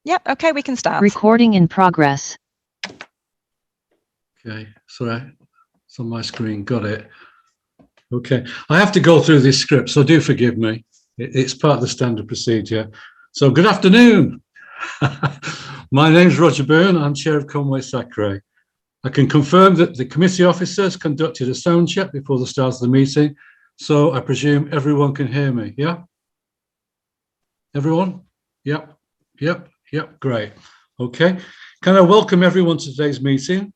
Yep, okay, we can start. Recording in progress. Okay, sorry, it's on my screen, got it. Okay, I have to go through this script, so do forgive me. It's part of the standard procedure. So good afternoon. My name's Roger Byrne, I'm Chair of Conwy SACRE. I can confirm that the committee officers conducted a sound check before the start of the meeting, so I presume everyone can hear me, yeah? Everyone? Yep, great. Okay, can I welcome everyone to today's meeting,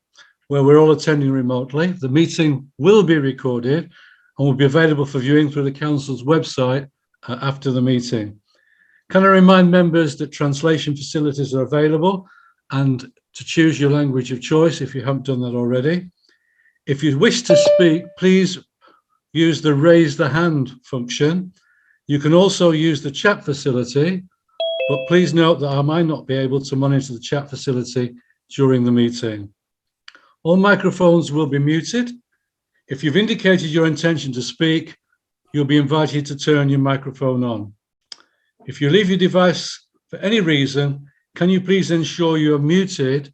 where we're all attending remotely. The meeting will be recorded and will be available for viewing through the Council's website after the meeting. Can I remind members that translation facilities are available and to choose your language of choice if you haven't done that already. If you wish to speak, please use the raise the hand function. You can also use the chat facility, but please note that I might not be able to monitor the chat facility during the meeting. All microphones will be muted. If you've indicated your intention to speak, you'll be invited to turn your microphone on. If you leave your device for any reason, can you please ensure you're muted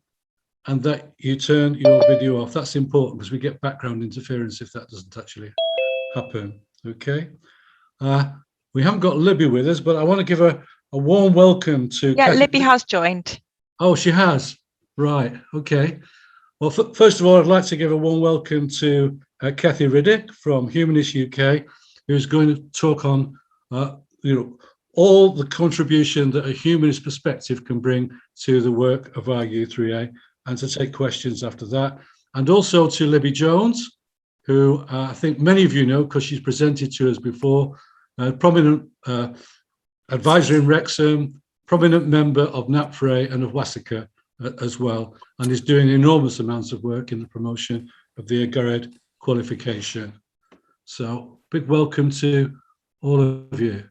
and that you turn your video off? That's important because we get background interference if that doesn't actually happen. Okay. We haven't got Libby with us, but I want to give a warm welcome to Kathy. Libby has joined. Oh, she has. Right. Okay. Well, first of all, I'd like to give a warm welcome to Kathy Riddick from Humanist UK, who's going to talk on, all the contribution that a humanist perspective can bring to the work of our U3A, and to take questions after that. And also to Libby Jones, who I think many of you know because she's presented to us before, a prominent advisor in Wrexham, prominent member of NAPFRE and of WASACRE as well, and is doing enormous amounts of work in the promotion of the AGARED qualification. So big welcome to all of you.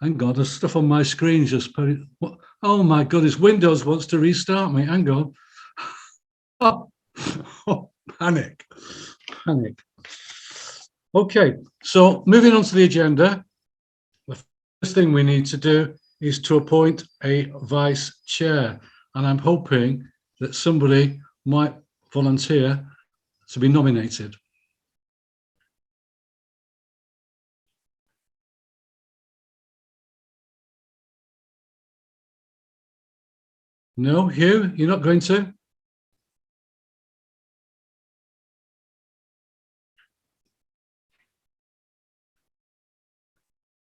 Hang on, there's stuff on my screen just put it. Oh my goodness, Windows wants to restart me. Hang on. Oh, panic. Okay, so moving on to the agenda, the first thing we need to do is to appoint a vice chair, and I'm hoping that somebody might volunteer to be nominated. No, Hugh, you're not going to?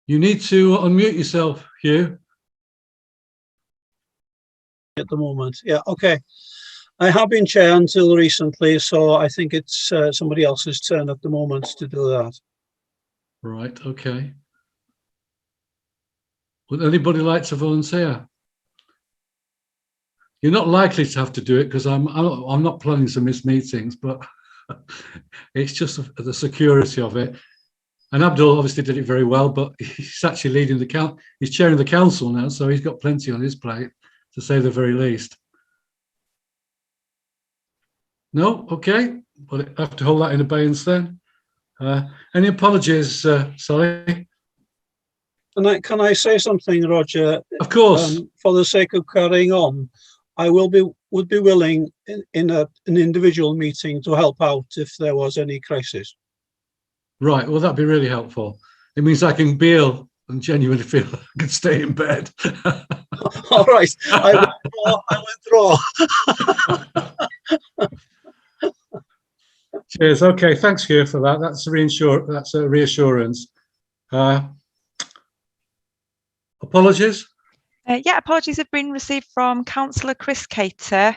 You need to unmute yourself, Hugh. At the moment, yeah, okay. I have been chair until recently, so I think it's somebody else's turn at the moment to do that. Right, okay. Would anybody like to volunteer? You're not likely to have to do it because I'm not planning to miss meetings, but it's just the security of it. And Abdul obviously did it very well, but he's actually leading the council. He's chairing the council now, so he's got plenty on his plate, to say the very least. No, okay. Well, I have to hold that in abeyance then. Any apologies, Sally? Can I say something, Roger? Of course. For the sake of carrying on, I would be willing in an individual meeting to help out if there was any crisis. Right, well, that'd be really helpful. It means I can bail and genuinely feel I can stay in bed. All right, I withdraw. Cheers. Okay, thanks, Hugh, for that. That's a reassurance. Apologies? Apologies have been received from Councillor Chris Cater,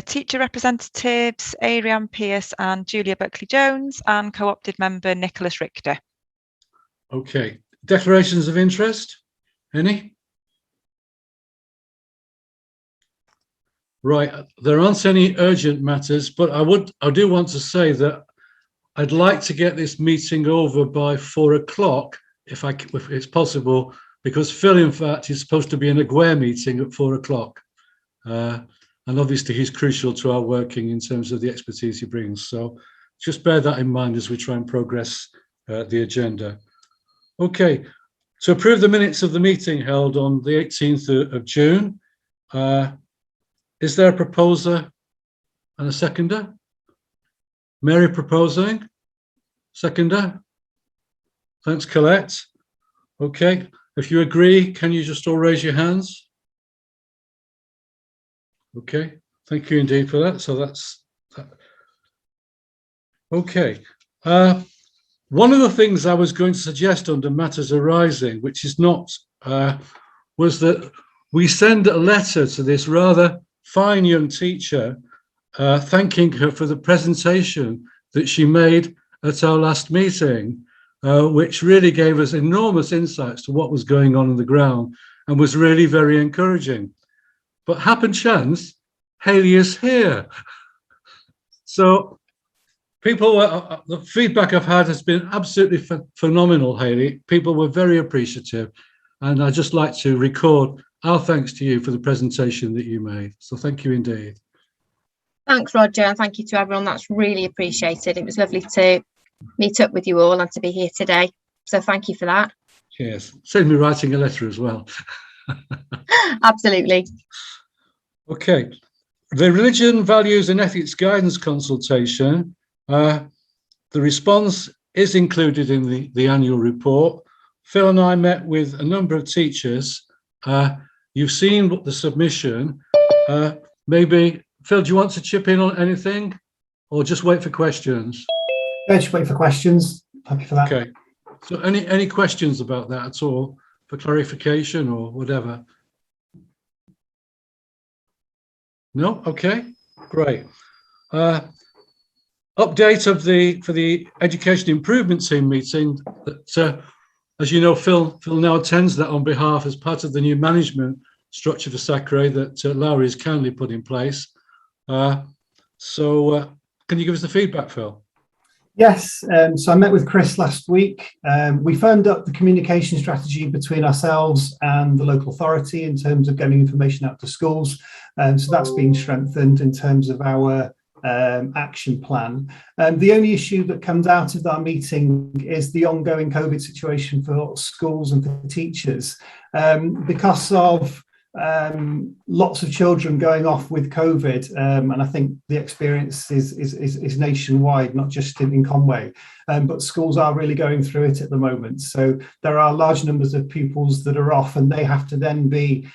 teacher representatives Ariane Pierce and Julia Buckley-Jones, and co-opted member Nicholas Richter. Okay, declarations of interest, any? Right, there aren't any urgent matters, but I do want to say that I'd like to get this meeting over by 4 o'clock, if it's possible, because Phil, in fact, is supposed to be in a GWARE meeting at 4 o'clock. And obviously he's crucial to our working in terms of the expertise he brings. So just bear that in mind as we try and progress the agenda. Okay, To approve the minutes of the meeting held on the 18th of June, is there a proposer and a seconder? Mary proposing, seconder. Thanks, Colette. Okay, if you agree, can you just all raise your hands? Okay, thank you indeed for that. So that's that. Okay. One of the things I was going to suggest under matters arising, which is not, was that we send a letter to this rather fine young teacher, thanking her for the presentation that she made at our last meeting, which really gave us enormous insights to what was going on the ground and was really very encouraging. But happen chance, Hayley is here. So people, the feedback I've had has been absolutely phenomenal, Hayley. People were very appreciative. And I'd just like to record our thanks to you for the presentation that you made. So thank you indeed. Thanks, Roger, and thank you to everyone. That's really appreciated. It was lovely to meet up with you all and to be here today. So thank you for that. Yes, save me writing a letter as well. Absolutely. Okay, the Religion, Values and Ethics Guidance Consultation, the response is included in the annual report. Phil and I met with a number of teachers. You've seen what the submission. Maybe, Phil, do you want to chip in on anything or just wait for questions? Yeah, just wait for questions. Happy for that. Okay, so any questions about that at all for clarification or whatever? No? Okay, great. Update for the Education Improvement Team meeting that, as you know, Phil now attends that on behalf as part of the new management structure for SACRE that Lowry has kindly put in place. So can you give us the feedback, Phil? Yes, so I met with Chris last week. We firmed up the communication strategy between ourselves and the local authority in terms of getting information out to schools. So that's been strengthened in terms of our action plan. The only issue that comes out of our meeting is the ongoing COVID situation for schools and for teachers. Because of lots of children going off with COVID, and I think the experience is nationwide, not just in Conwy, but schools are really going through it at the moment. So there are large numbers of pupils that are off, and they have to then be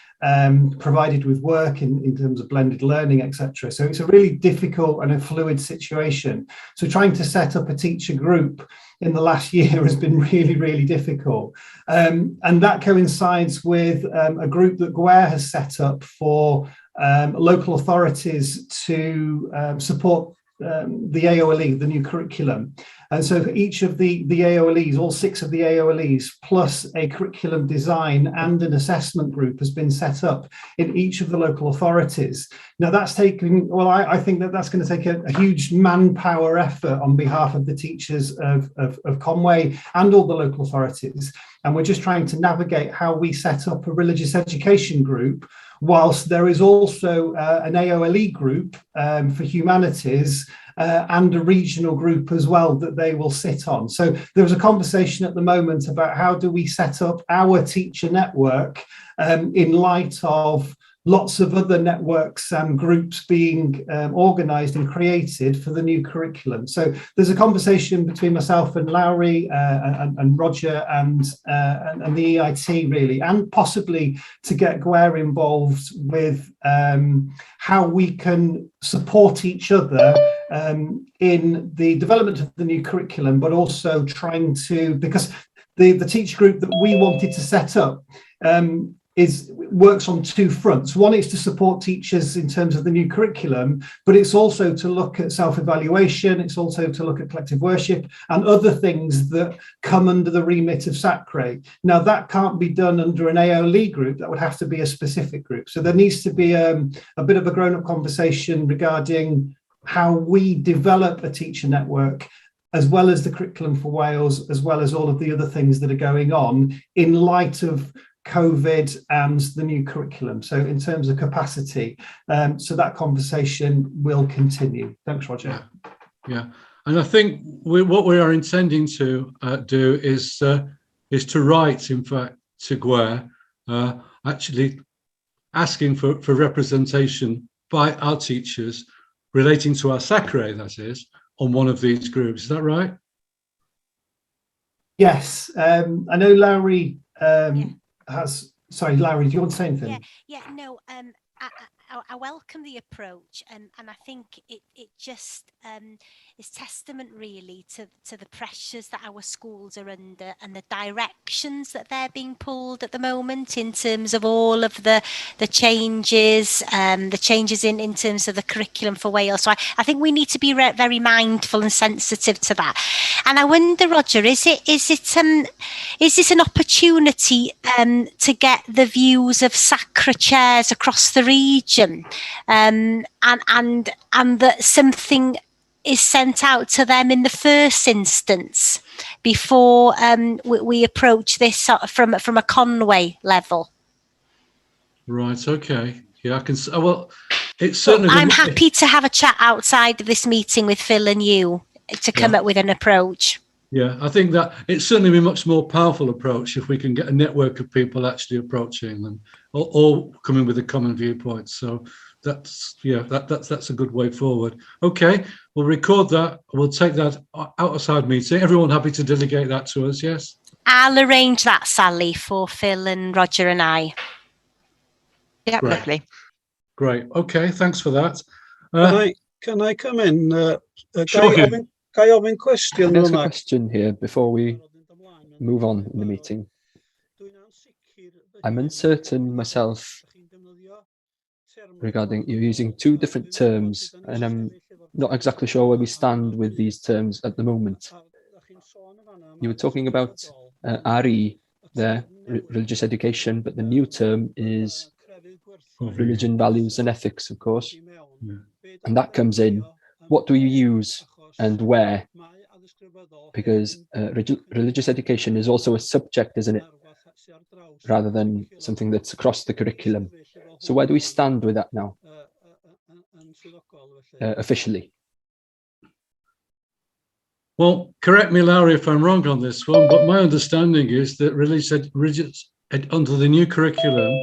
provided with work in terms of blended learning, etc. So it's a really difficult and a fluid situation. So trying to set up a teacher group in the last year has been really, really difficult. And that coincides with a group that GWER has set up for local authorities to support the AOLE, the new curriculum. And so for each of the AOLEs, all 6 of the AOLEs, plus a curriculum design and an assessment group has been set up in each of the local authorities. Now that's taken, well, I think that's going to take a huge manpower effort on behalf of the teachers of Conwy and all the local authorities. And we're just trying to navigate how we set up a religious education group, whilst there is also an AOLE group for humanities and a regional group as well that they will sit on. So there was a conversation at the moment about how do we set up our teacher network in light of lots of other networks and groups being organised and created for the new curriculum. So there's a conversation between myself and Lowry and Roger and the EIT really, and possibly to get GWER involved with how we can support each other in the development of the new curriculum, but also trying to, because the teacher group that we wanted to set up works on 2 fronts. One is to support teachers in terms of the new curriculum, but it's also to look at self-evaluation, it's also to look at collective worship and other things that come under the remit of SACRE. Now that can't be done under an AOLE group, that would have to be a specific group. So there needs to be a bit of a grown-up conversation regarding how we develop a teacher network, as well as the curriculum for Wales, as well as all of the other things that are going on in light of COVID and the new curriculum. So in terms of capacity, so that conversation will continue. Thanks, Roger. Yeah. And I think what we are intending to do is is to write, in fact, to GWER, actually asking for representation by our teachers relating to our SACRE, that is, on one of these groups. Is that right? Yes, I know Lowry has. Sorry, Lowry, do you want to say anything? No. I welcome the approach, and I think it just is testament really to the pressures that our schools are under and the directions that they're being pulled at the moment in terms of all of the changes, in terms of the curriculum for Wales. So I think we need to be very mindful and sensitive to that. And I wonder, Roger, is this an opportunity to get the views of SACRE chairs across the region? And that something is sent out to them in the first instance before we approach this from a Conwy level. Right. Okay. Yeah, I can. Well, it's certainly. I'm happy to have a chat outside of this meeting with Phil and you to come up with an approach. Yeah, I think that it's certainly a much more powerful approach if we can get a network of people actually approaching them, all coming with a common viewpoint. So that's a good way forward. Okay, we'll record that. We'll take that outside meeting. Everyone happy to delegate that to us? Yes. I'll arrange that, Sally, for Phil and Roger and I. Yeah, Great. lovely. Great. Okay, thanks for that. Can I come in? Sure. Can I ofyn cwestiwn? There's a question here before we move on in the meeting. I'm uncertain myself regarding you using two different terms, and I'm not exactly sure where we stand with these terms at the moment. You were talking about RE there, religious education, but the new term is religion, values and ethics, of course. And that comes in. What do you use and where? Because religious education is also a subject, isn't it? Rather than something that's across the curriculum. So where do we stand with that now? Officially? Well, correct me, Larry, if I'm wrong on this one, but my understanding is that under the new curriculum,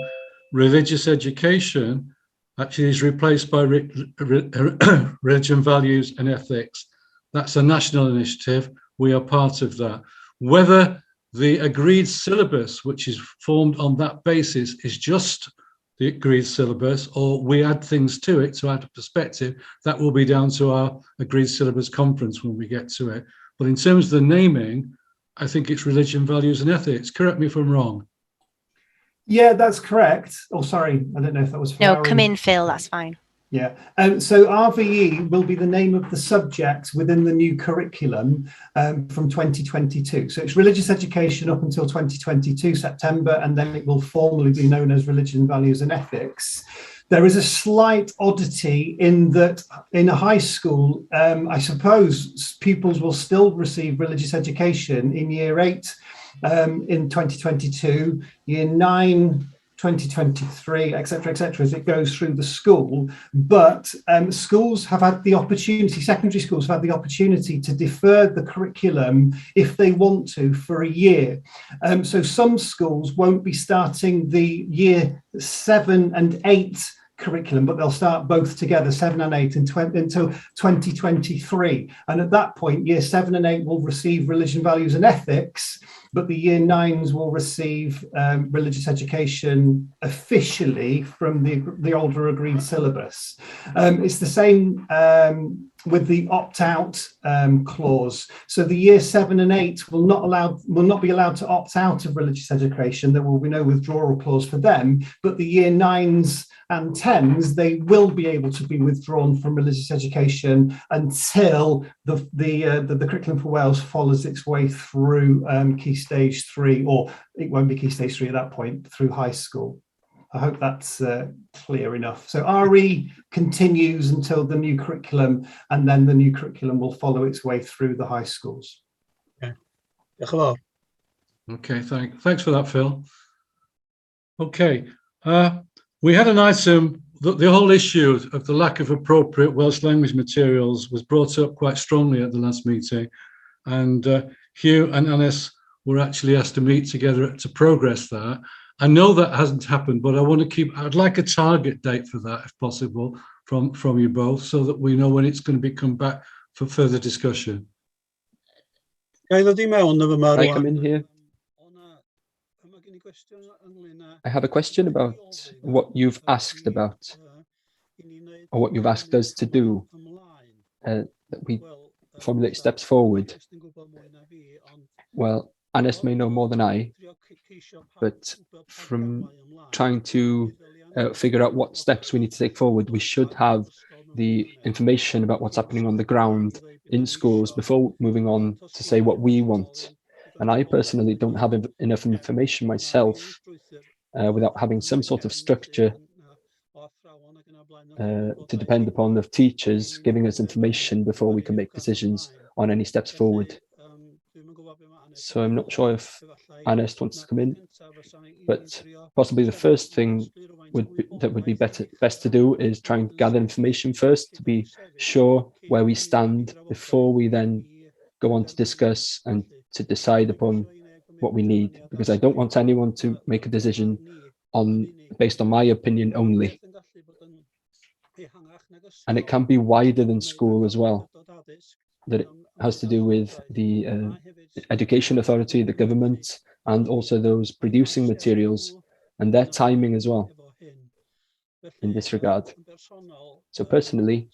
religious education actually is replaced by religion, values and ethics. That's a national initiative. We are part of that. Whether the agreed syllabus, which is formed on that basis, is just the agreed syllabus, or we add things to it to add a perspective, that will be down to our agreed syllabus conference when we get to it. But in terms of the naming, I think it's religion, values and ethics. Correct me if I'm wrong. Yeah, that's correct. Oh, sorry, I don't know if that was for No, Aaron. come in, Phil, that's fine. Yeah, so RVE will be the name of the subject within the new curriculum from 2022. So it's religious education up until 2022, September, and then it will formally be known as religion, values and ethics. There is a slight oddity in that in a high school, I suppose pupils will still receive religious education in year 8 in 2022, year 9, 2023, etc., as it goes through the school. But schools have had the opportunity, secondary schools have had the opportunity to defer the curriculum if they want to for a year. So some schools won't be starting the year 7 and 8 curriculum, but they'll start both together, 7 and 8, until 2023. And at that point, year 7 and 8 will receive religion, values and ethics, but the year 9s will receive religious education officially from the older agreed syllabus. It's the same with the opt-out clause. So the year 7 and 8 will not be allowed to opt out of religious education. There will be no withdrawal clause for them, but the year 9s and 10s, they will be able to be withdrawn from religious education until the curriculum for Wales follows its way through Key Stage 3, or it won't be Key Stage 3 at that point, through high school. I hope that's clear enough. So RE continues until the new curriculum, and then the new curriculum will follow its way through the high schools. Okay, hello. Okay, thanks for that, Phil. Okay, we had an item, the whole issue of the lack of appropriate Welsh language materials was brought up quite strongly at the last meeting, and Hugh and Annis we're actually asked to meet together to progress that. I know that hasn't happened, but I'd like a target date for that, if possible, from you both, so that we know when it's going to be come back for further discussion. Can I come in here? I have a question about what you've asked about, or what you've asked us to do, that we formulate steps forward. Well, Anest may know more than I, but from trying to figure out what steps we need to take forward, we should have the information about what's happening on the ground in schools before moving on to say what we want. And I personally don't have enough information myself without having some sort of structure to depend upon of teachers giving us information before we can make decisions on any steps forward. So I'm not sure if Anest wants to come in, but possibly the first thing would be best to do is try and gather information first to be sure where we stand before we then go on to discuss and to decide upon what we need, because I don't want anyone to make a decision based on my opinion only. And it can be wider than school as well, that it has to do with the education authority, the government, and also those producing materials and their timing as well in this regard. So personally,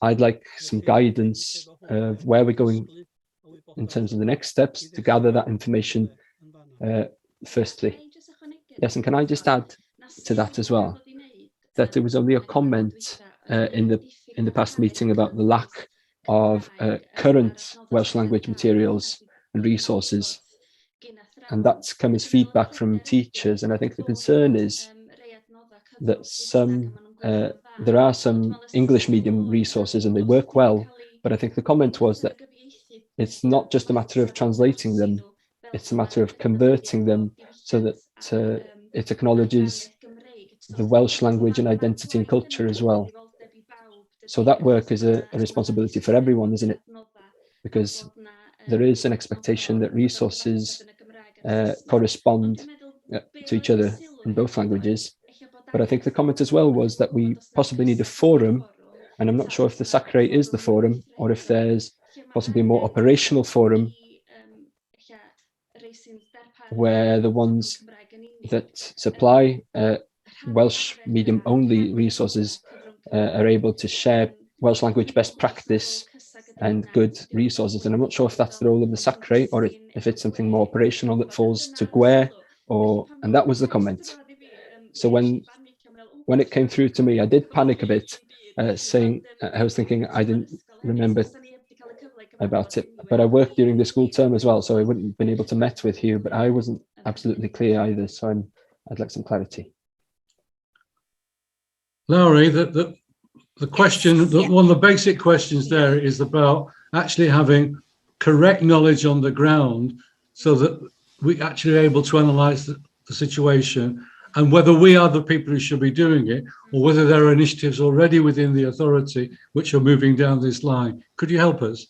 I'd like some guidance of where we're going in terms of the next steps to gather that information firstly. Yes, and can I just add to that as well, that there was only a comment in the past meeting about the lack of current Welsh language materials and resources, and that's come as feedback from teachers. And I think the concern is that there are some English medium resources and they work well, but I think the comment was that it's not just a matter of translating them, it's a matter of converting them so that it acknowledges the Welsh language and identity and culture as well. So that work is a responsibility for everyone, isn't it? Because there is an expectation that resources correspond to each other in both languages. But I think the comment as well was that we possibly need a forum, and I'm not sure if the SACRE is the forum or if there's possibly a more operational forum where the ones that supply Welsh medium only resources are able to share Welsh language best practice and good resources. And I'm not sure if that's the role of the SACRE or if it's something more operational that falls to GWE, and that was the comment. So when it came through to me, I did panic a bit, saying, I was thinking I didn't remember about it, but I worked during the school term as well, so I wouldn't have been able to met with you, but I wasn't absolutely clear either, so I'd like some clarity. Lowry, the question, one of the basic questions there is about actually having correct knowledge on the ground so that we actually are able to analyse the situation, and whether we are the people who should be doing it or whether there are initiatives already within the authority which are moving down this line. Could you help us?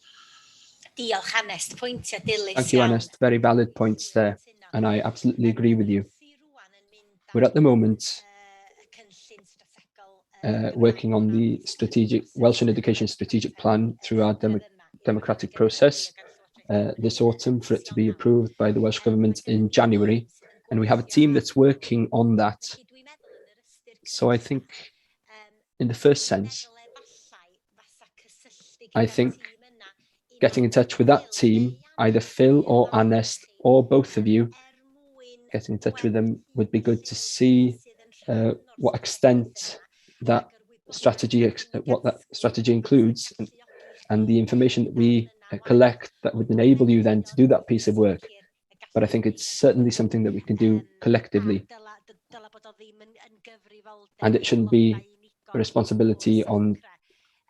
Thank you, Anest. Very valid points there, and I absolutely agree with you. We're at the moment working on the Welsh Education Strategic Plan through our democratic process this autumn for it to be approved by the Welsh Government in January. And we have a team that's working on that. So I think in the first sense, I think getting in touch with that team, either Phil or Anest or both of you, getting in touch with them would be good to see what extent that strategy, what that strategy includes, and the information that we collect that would enable you then to do that piece of work. But I think it's certainly something that we can do collectively. And it shouldn't be a responsibility on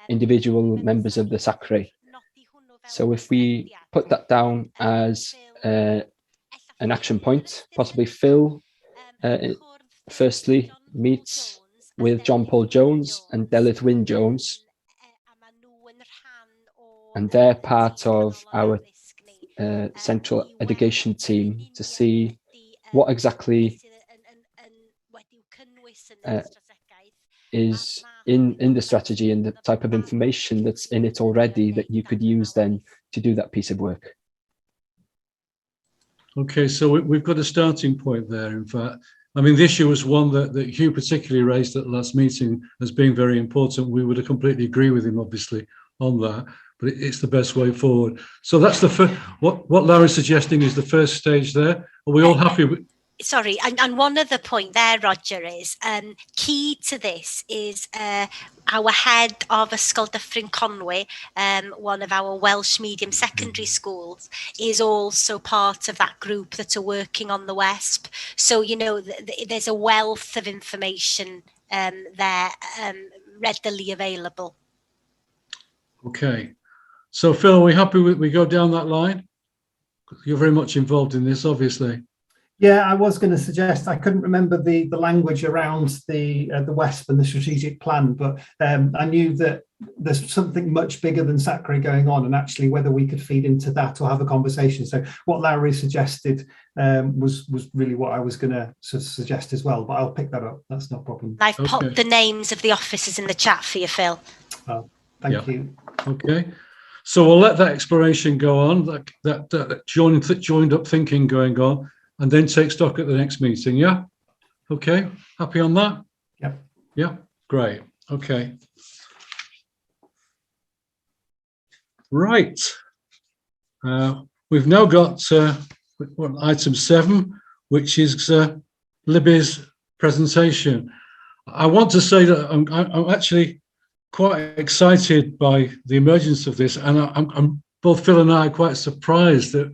individual members of the SACRE. So if we put that down as an action point, possibly Phil firstly meets with John Paul Jones and Delyth Wyn Jones, and they're part of our central education team to see what exactly is in the strategy and the type of information that's in it already that you could use then to do that piece of work. Okay, so we've got a starting point there, in fact. I mean, the issue was one that Hugh particularly raised at the last meeting as being very important. We would have completely agree with him, obviously, on that, but it's the best way forward. So that's the first, what Larry's suggesting is the first stage there. Are we all happy with? Sorry, and one other point there, Roger, is key to this is our head of Ysgol Dyffryn Conwy, one of our Welsh medium secondary schools, is also part of that group that are working on the WESP. So, you know, there's a wealth of information there readily available. Okay. So, Phil, are we happy with we go down that line? You're very much involved in this, obviously. Yeah, I was going to suggest, I couldn't remember the language around the WESP and the strategic plan, but I knew that there's something much bigger than SACRE going on, and actually whether we could feed into that or have a conversation. So what Larry suggested was really what I was going to suggest as well, but I'll pick that up. That's no problem. I've popped the names of the officers in the chat for you, Phil. Oh, thank you. Okay. So we'll let that exploration go on, that joined up thinking going on, and then take stock at the next meeting. Yeah. Okay. Happy on that? Yep. Yeah. Great. Okay. Right. We've now got item 7, which is Libby's presentation. I want to say that I'm actually quite excited by the emergence of this, and I'm both Phil and I are quite surprised that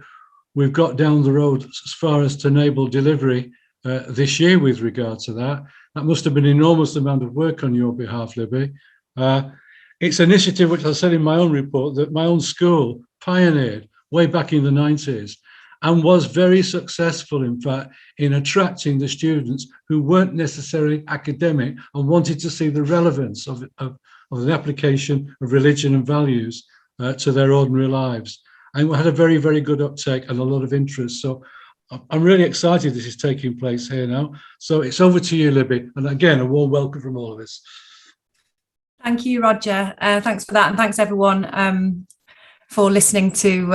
we've got down the road as far as to enable delivery this year with regard to that. That must have been an enormous amount of work on your behalf, Libby. It's an initiative which I said in my own report that my own school pioneered way back in the 90s and was very successful, in fact, in attracting the students who weren't necessarily academic and wanted to see the relevance of the application of religion and values to their ordinary lives. And we had a very, very good uptake and a lot of interest. So I'm really excited this is taking place here now. So it's over to you, Libby. And again, a warm welcome from all of us. Thank you, Roger. Thanks for that. And thanks, everyone, for listening to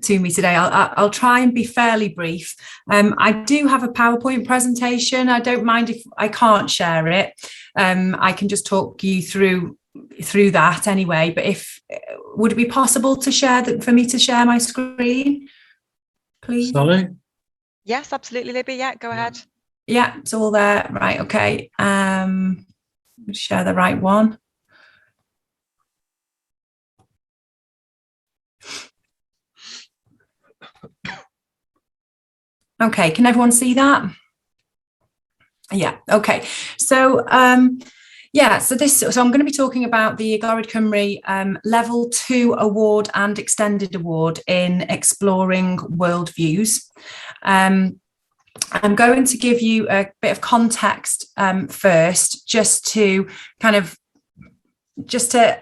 me today. I'll try and be fairly brief. I do have a PowerPoint presentation. I don't mind if I can't share it. I can just talk you through that anyway, but would it be possible to share that for me to share my screen, please? Sally? Yes, absolutely, Libby. Yeah, go ahead. Yeah, it's all there. Right, okay. Share the right one. Okay, can everyone see that? Yeah, okay. So so I'm going to be talking about the Agorad Cymru Level 2 Award and Extended Award in Exploring Worldviews. I'm going to give you a bit of context first, just to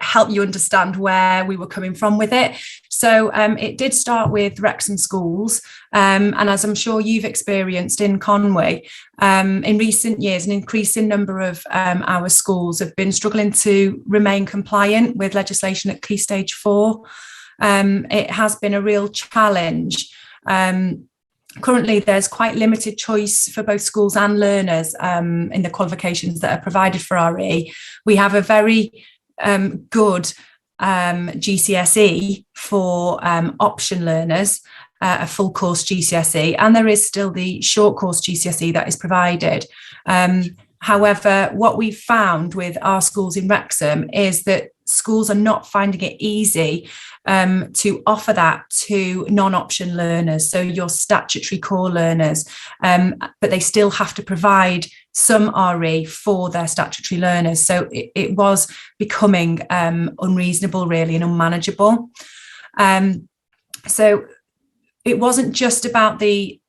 help you understand where we were coming from with it. So it did start with Wrexham schools, and as I'm sure you've experienced in Conwy, in recent years, an increasing number of our schools have been struggling to remain compliant with legislation at Key Stage 4. It has been a real challenge. Currently, there's quite limited choice for both schools and learners in the qualifications that are provided for RE. We have a very good GCSE for option learners, a full course GCSE, and there is still the short course GCSE that is provided. However, what we've found with our schools in Wrexham is that schools are not finding it easy to offer that to non-option learners, so your statutory core learners, but they still have to provide some RE for their statutory learners. So it was becoming unreasonable, really, and unmanageable. So it wasn't just about the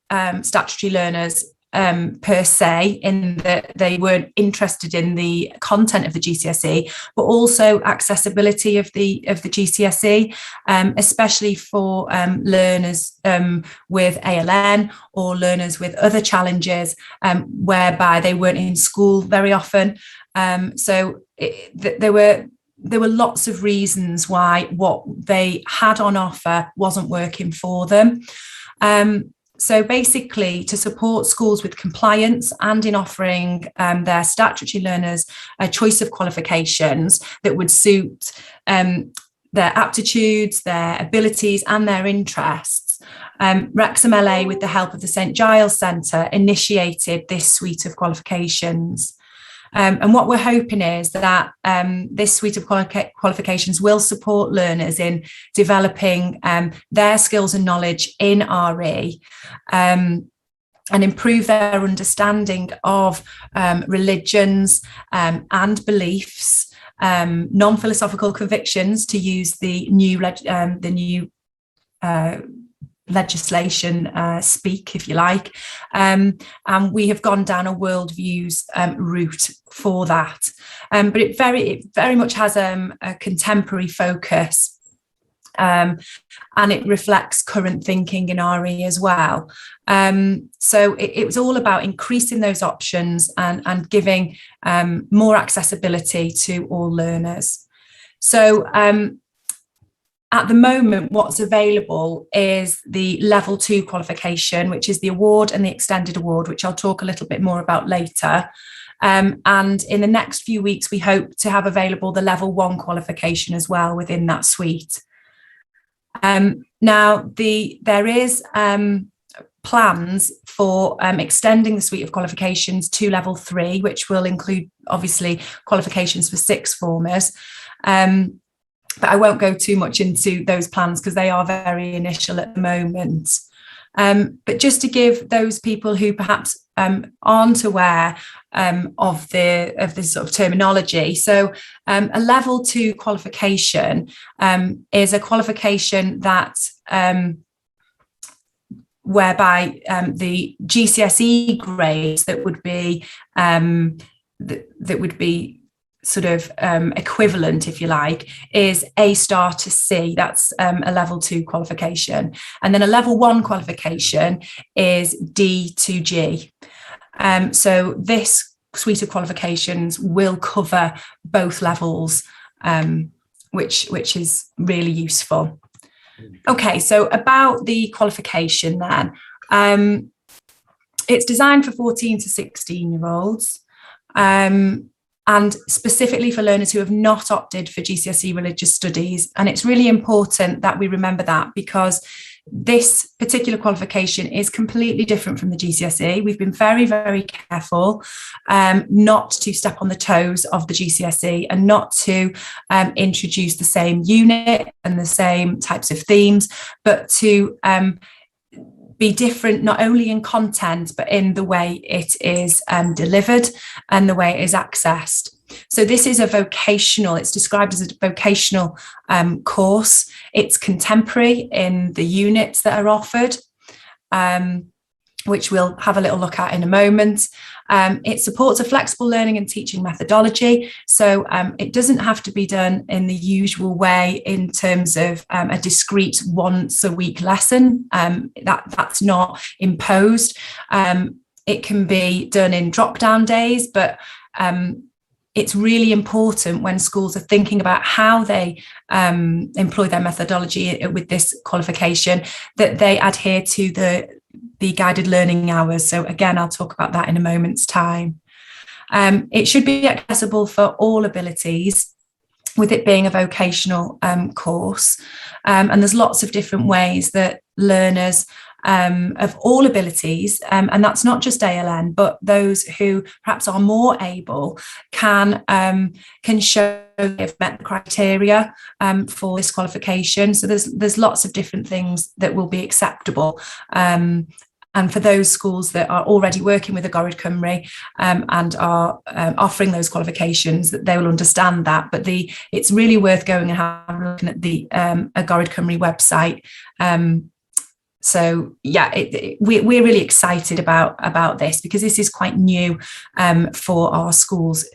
statutory learners. per se, in that they weren't interested in the content of the GCSE, but also accessibility of the GCSE, especially for learners with ALN or learners with other challenges, whereby they weren't in school very often. There were lots of reasons why what they had on offer wasn't working for them. So basically, to support schools with compliance and in offering their statutory learners a choice of qualifications that would suit their aptitudes, their abilities and their interests, Wrexham LA, with the help of the St Giles Centre, initiated this suite of qualifications. And what we're hoping is that this suite of qualifications will support learners in developing their skills and knowledge in RE, and improve their understanding of religions and beliefs, non-philosophical convictions, to use the new legislation speak, if you like, and we have gone down a worldviews route for that, but it very much has a contemporary focus, and it reflects current thinking in RE as well. So it was all about increasing those options and giving more accessibility to all learners. So at the moment, what's available is the level 2 qualification, which is the award and the extended award, which I'll talk a little bit more about later. And in the next few weeks, we hope to have available the level 1 qualification as well within that suite. Now, there is plans for extending the suite of qualifications to level 3, which will include, obviously, qualifications for sixth formers. But I won't go too much into those plans because they are very initial at the moment. But just to give those people who perhaps aren't aware of this sort of terminology, so a level 2 qualification is a qualification that whereby the GCSE grades that would be sort of equivalent, if you like, is A star to C. That's a level 2 qualification. And then a level 1 qualification is D to G. So this suite of qualifications will cover both levels, which is really useful. Okay, so about the qualification then. It's designed for 14 to 16-year-olds. And specifically for learners who have not opted for GCSE religious studies. And it's really important that we remember that, because this particular qualification is completely different from the GCSE. We've been very, very careful not to step on the toes of the GCSE and not to introduce the same unit and the same types of themes, but to be different not only in content, but in the way it is delivered and the way it is accessed. So this is it's described as a vocational course. It's contemporary in the units that are offered, which we'll have a little look at in a moment. It supports a flexible learning and teaching methodology. So it doesn't have to be done in the usual way in terms of a discrete once a week lesson. That's not imposed. It can be done in drop-down days, but it's really important when schools are thinking about how they employ their methodology with this qualification that they adhere to the guided learning hours. So again, I'll talk about that in a moment's time. It should be accessible for all abilities, with it being a vocational course. And there's lots of different ways that learners of all abilities, and that's not just ALN, but those who perhaps are more able can show they've met the criteria for this qualification. So there's lots of different things that will be acceptable. And for those schools that are already working with Agorad Cymru and are offering those qualifications, that they will understand that. But it's really worth going and having a look at the Agorad Cymru website. So yeah, we're really excited about this, because this is quite new for our schools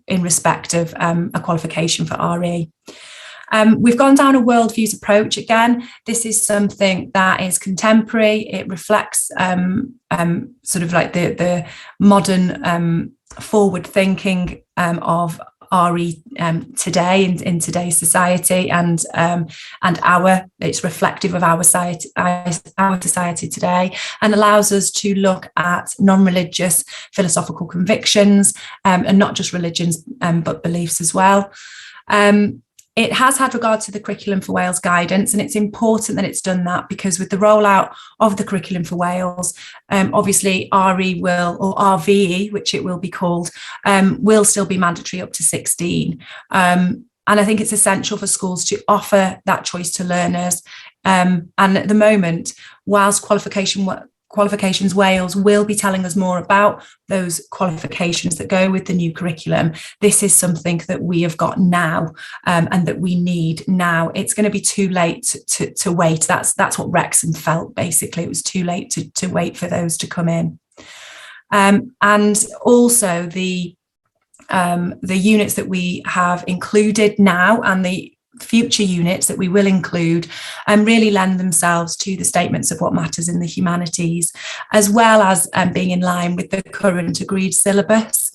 in respect of a qualification for RE. We've gone down a worldviews approach again. This is something that is contemporary. It reflects sort of like the modern forward thinking of RE today in today's society, and it's reflective of our society today, and allows us to look at non-religious philosophical convictions, and not just religions but beliefs as well. It has had regard to the Curriculum for Wales guidance, and it's important that it's done that, because with the rollout of the Curriculum for Wales, obviously RE will, or RVE, which it will be called, will still be mandatory up to 16. And I think it's essential for schools to offer that choice to learners. And at the moment, whilst Qualifications Wales will be telling us more about those qualifications that go with the new curriculum, this is something that we have got now, and that we need now. It's going to be too late to wait. That's what Wrexham felt, basically. It was too late to wait for those to come in. And also the units that we have included now, and the future units that we will include, really lend themselves to the statements of what matters in the humanities, as well as being in line with the current agreed syllabus.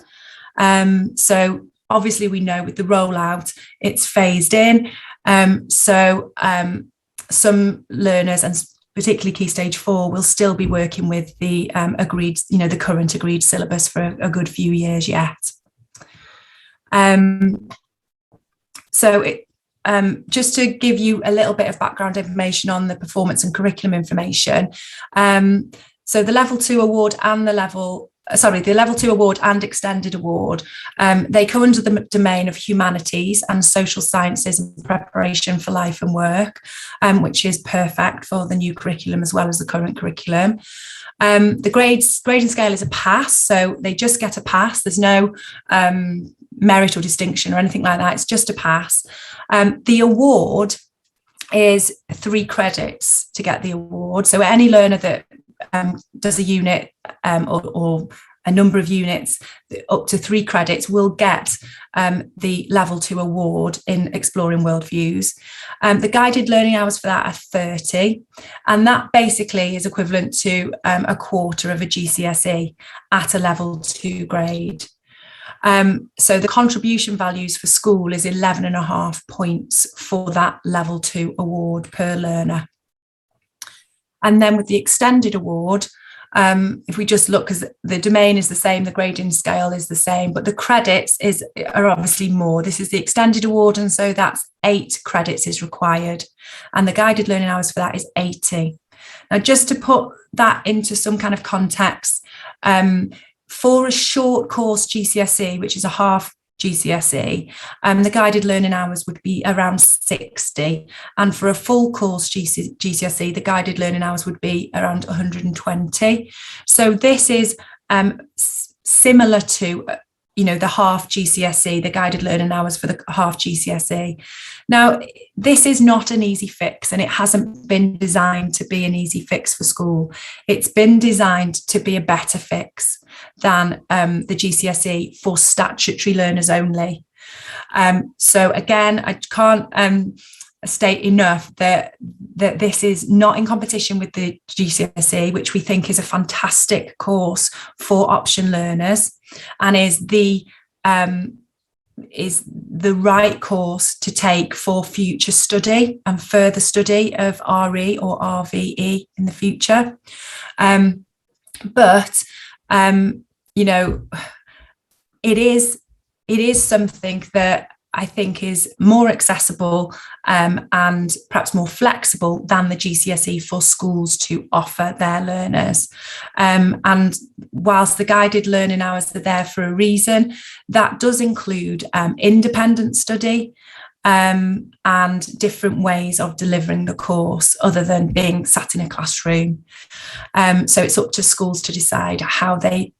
So obviously we know with the rollout it's phased in, so some learners, and particularly Key Stage 4, will still be working with the agreed, the current agreed syllabus for a good few years yet. Just to give you a little bit of background information on the performance and curriculum information. So the Level 2 award and the Level 2 award and extended award, they come under the domain of humanities and social sciences and preparation for life and work, which is perfect for the new curriculum as well as the current curriculum. The grading scale is a pass, so they just get a pass. There's no merit or distinction or anything like that. It's just a pass. The award is 3 credits to get the award. So any learner that does a unit or a number of units up to 3 credits will get the Level 2 award in Exploring Worldviews. The guided learning hours for that are 30, and that basically is equivalent to a quarter of a GCSE at a Level 2 grade. So the contribution values for school is 11.5 points for that Level 2 award per learner. And then with the extended award, if we just look, because the domain is the same, the grading scale is the same, but the credits are obviously more. This is the extended award, and so that's 8 credits is required, and the guided learning hours for that is 80. Now, just to put that into some kind of context, for a short course GCSE, which is a half GCSE, the guided learning hours would be around 60, and for a full course GCSE, the guided learning hours would be around 120. So this is similar to the half GCSE, the guided learning hours for the half GCSE. Now, this is not an easy fix, and it hasn't been designed to be an easy fix for school. It's been designed to be a better fix than the GCSE for statutory learners only. So again, I can't state enough that this is not in competition with the GCSE, which we think is a fantastic course for option learners, and is the right course to take for future study and further study of RE or RVE in the future. But it is something that I think is more accessible and perhaps more flexible than the GCSE for schools to offer their learners. And whilst the guided learning hours are there for a reason, that does include independent study and different ways of delivering the course other than being sat in a classroom. So it's up to schools to decide how they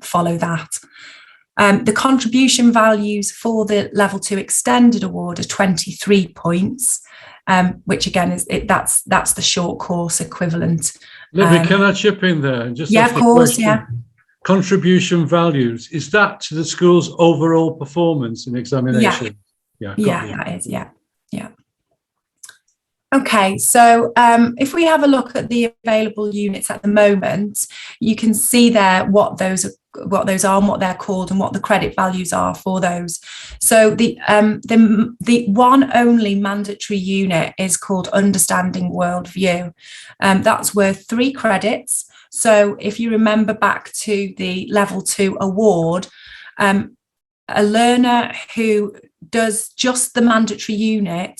follow that. The contribution values for the Level 2 extended award are 23 points. which again is that's the short course equivalent. Libby, can I chip in there and just Yeah, ask of a course, question? yeah. Contribution values, is that to the school's overall performance in examination? Yeah, that is, yeah. Okay, so if we have a look at the available units at the moment, you can see there what those are and what they're called and what the credit values are for those. So the one only mandatory unit is called Understanding Worldview. That's worth 3 credits. So if you remember back to the level 2 award, a learner who does just the mandatory unit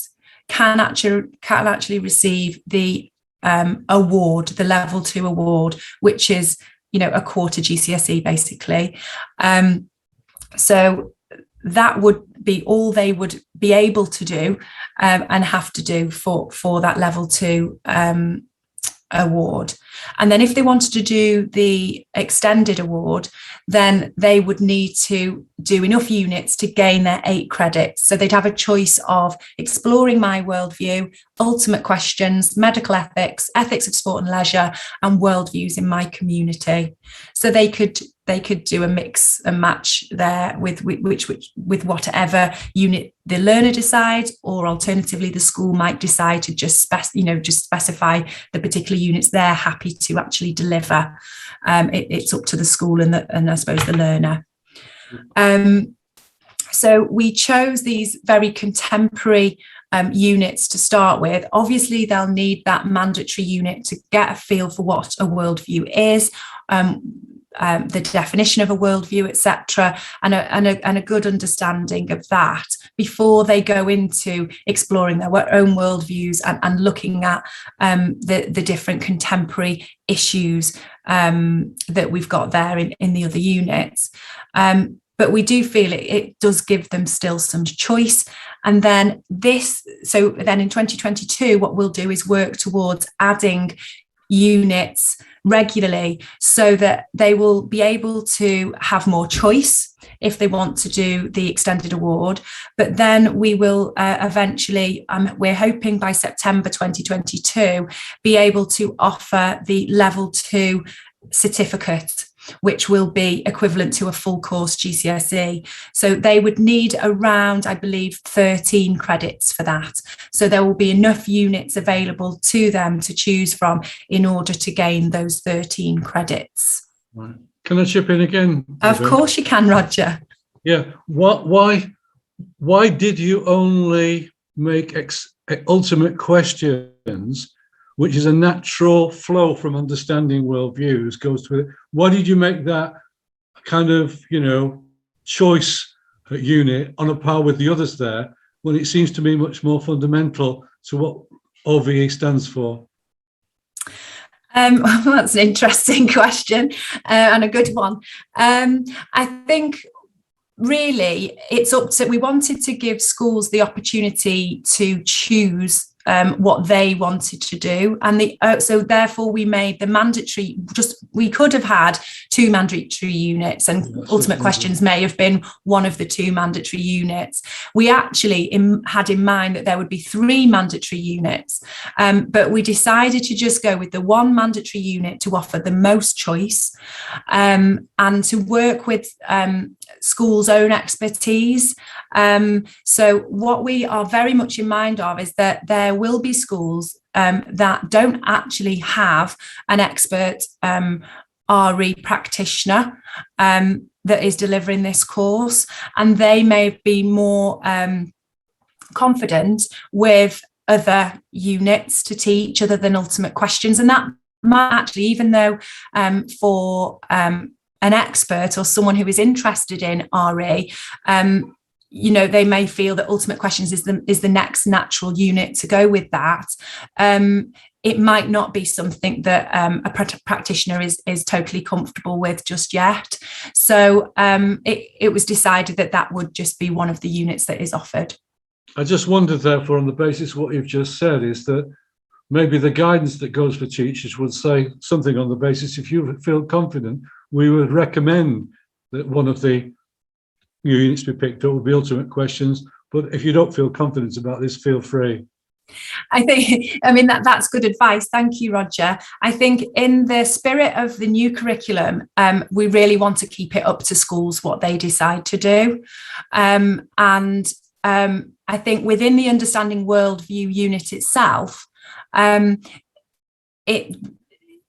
can actually receive the award, the level 2 award, which is, a quarter GCSE basically. So that would be all they would be able to do and have to do for that level 2 award. And then if they wanted to do the extended award, then they would need to do enough units to gain their 8 credits. So they'd have a choice of exploring my worldview, ultimate questions, medical ethics, ethics of sport and leisure, and worldviews in my community. So they could do a mix and match there with whatever unit the learner decides, or alternatively the school might decide to just specify the particular units they're happy to actually deliver. It's up to the school and I suppose the learner. So we chose these very contemporary units to start with. Obviously, they'll need that mandatory unit to get a feel for what a worldview is, the definition of a worldview, etc., and a good understanding of that before they go into exploring their own worldviews and looking at the different contemporary issues that we've got there in the other units. But we do feel it does give them still some choice. And then in 2022, what we'll do is work towards adding units regularly so that they will be able to have more choice if they want to do the extended award. But then we will eventually, we're hoping by September 2022, be able to offer the level 2 certificate, which will be equivalent to a full course GCSE. So they would need around, I believe, 13 credits for that. So there will be enough units available to them to choose from in order to gain those 13 credits. Right. Can I chip in again? Of course you can, Roger. Yeah. Why did you only make ultimate questions, which is a natural flow from understanding worldviews, goes to it? Why did you make that kind of, choice unit on a par with the others there, when it seems to be much more fundamental to what OVE stands for? Well, that's an interesting question and a good one. I think really it's up to, we wanted to give schools the opportunity to choose what they wanted to do, and so therefore we made the mandatory, we could have had 2 mandatory units, and ultimate questions may have been one of the 2 mandatory units. We actually had in mind that there would be 3 mandatory units, but we decided to just go with the 1 mandatory unit to offer the most choice, and to work with schools' own expertise. So what we are very much in mind of is that there will be schools that don't actually have an expert RE practitioner that is delivering this course, and they may be more confident with other units to teach other than ultimate questions. And that might actually, even though for an expert or someone who is interested in RE, they may feel that ultimate questions is the next natural unit to go with that. It might not be something that a practitioner is totally comfortable with just yet. So it was decided that would just be one of the units that is offered. I just wondered, therefore, on the basis of what you've just said, is that maybe the guidance that goes for teachers would say something on the basis, if you feel confident, we would recommend that one of the new units be picked up would be ultimate questions. But if you don't feel confident about this, feel free. I think, that's good advice. Thank you, Roger. I think in the spirit of the new curriculum, we really want to keep it up to schools what they decide to do. I think within the Understanding Worldview unit itself,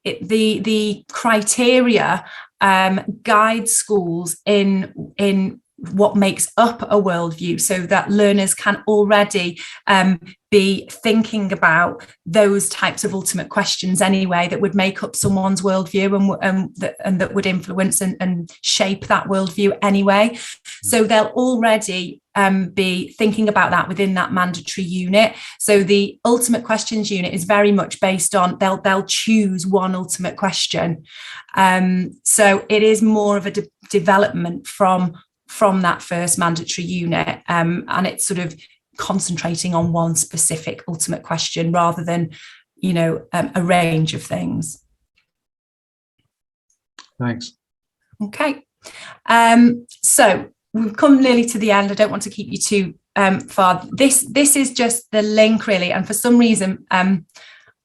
the criteria guide schools in what makes up a worldview, so that learners can already be thinking about those types of ultimate questions anyway that would make up someone's worldview and that would influence and shape that worldview anyway. So they'll already be thinking about that within that mandatory unit. So the ultimate questions unit is very much based on they'll choose one ultimate question. So it is more of a development from that first mandatory unit, and it's sort of concentrating on one specific ultimate question rather than, a range of things. Thanks. Okay. So we've come nearly to the end. I don't want to keep you too far. This is just the link really, and for some reason, I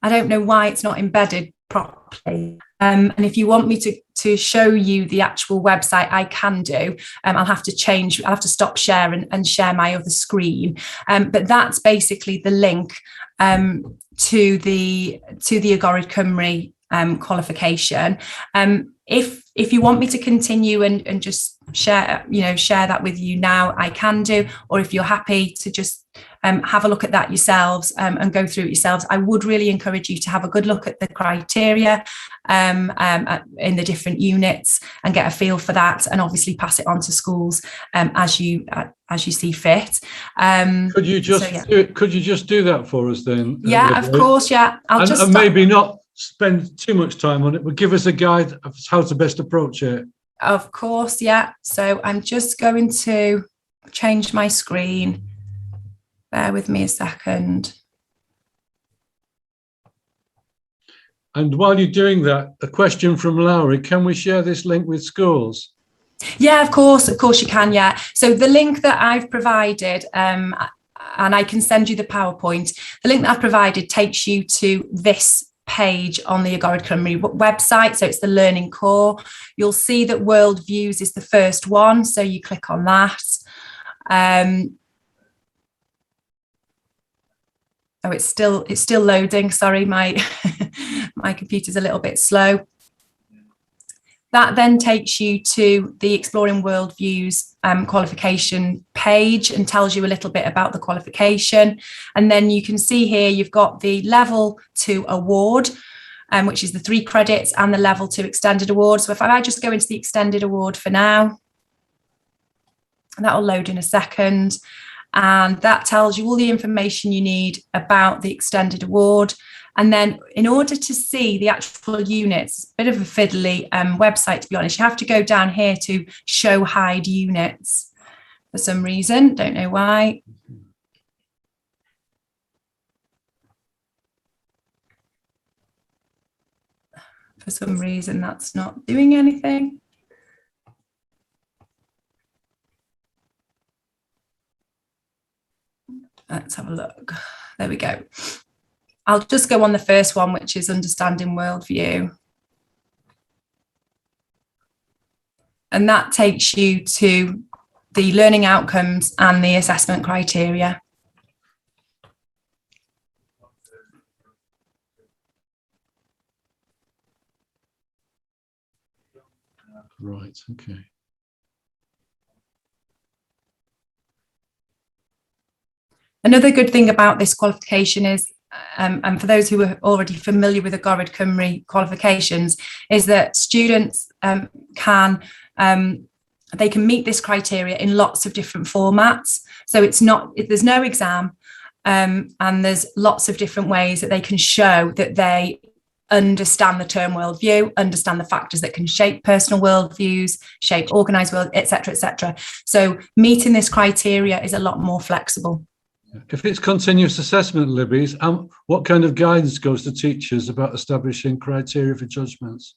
don't know why it's not embedded properly. And if you want me to show you the actual website, I can do. I'll have to stop share and share my other screen. But that's basically the link to the Agored Cymru qualification. If you want me to continue and just share that with you now, I can do. Or if you're happy to just have a look at that yourselves and go through it yourselves, I would really encourage you to have a good look at the criteria in the different units and get a feel for that, and obviously pass it on to schools as you see fit. Could you just do that for us then? Yeah, of course. Yeah, and maybe not spend too much time on it, but give us a guide of how to best approach it. Of course, yeah. So I'm just going to change my screen. Bear with me a second. And while you're doing that, a question from Lowry: can we share this link with schools? Yeah, of course you can. Yeah. So the link that I've provided, and I can send you the PowerPoint. The link that I've provided takes you to this page on the Agored Cymru website. So it's the Learning Core. You'll see that Worldviews is the first one. So you click on that. Oh, it's still loading. Sorry, my my computer's a little bit slow. That then takes you to the Exploring Worldviews qualification page and tells you a little bit about the qualification. And then you can see here you've got the Level 2 award, which is the 3 credits, and the Level 2 extended award. So if I just go into the extended award for now, that'll load in a second. And that tells you all the information you need about the extended award. And then in order to see the actual units, a bit of a fiddly website, to be honest, you have to go down here to show hide units for some reason. Don't know why. For some reason, that's not doing anything. Let's have a look. There we go. I'll just go on the first one, which is Understanding Worldview. And that takes you to the learning outcomes and the assessment criteria. Right, okay. Another good thing about this qualification is, and for those who are already familiar with the Agored Cymru qualifications, is that students can meet this criteria in lots of different formats. So there's no exam, and there's lots of different ways that they can show that they understand the term worldview, understand the factors that can shape personal worldviews, shape organised world, etc., etc. So meeting this criteria is a lot more flexible. If it's continuous assessment, Libby's, what kind of guidance goes to teachers about establishing criteria for judgments?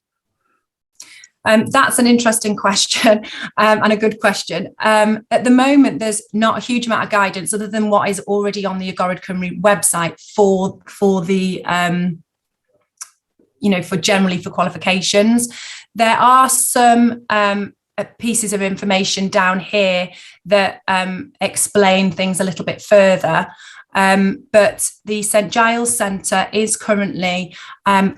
That's an interesting question and a good question. At the moment, there's not a huge amount of guidance other than what is already on the Agorad Cymru website for the for qualifications. There are some pieces of information down here that explain things a little bit further. But the St Giles Centre is currently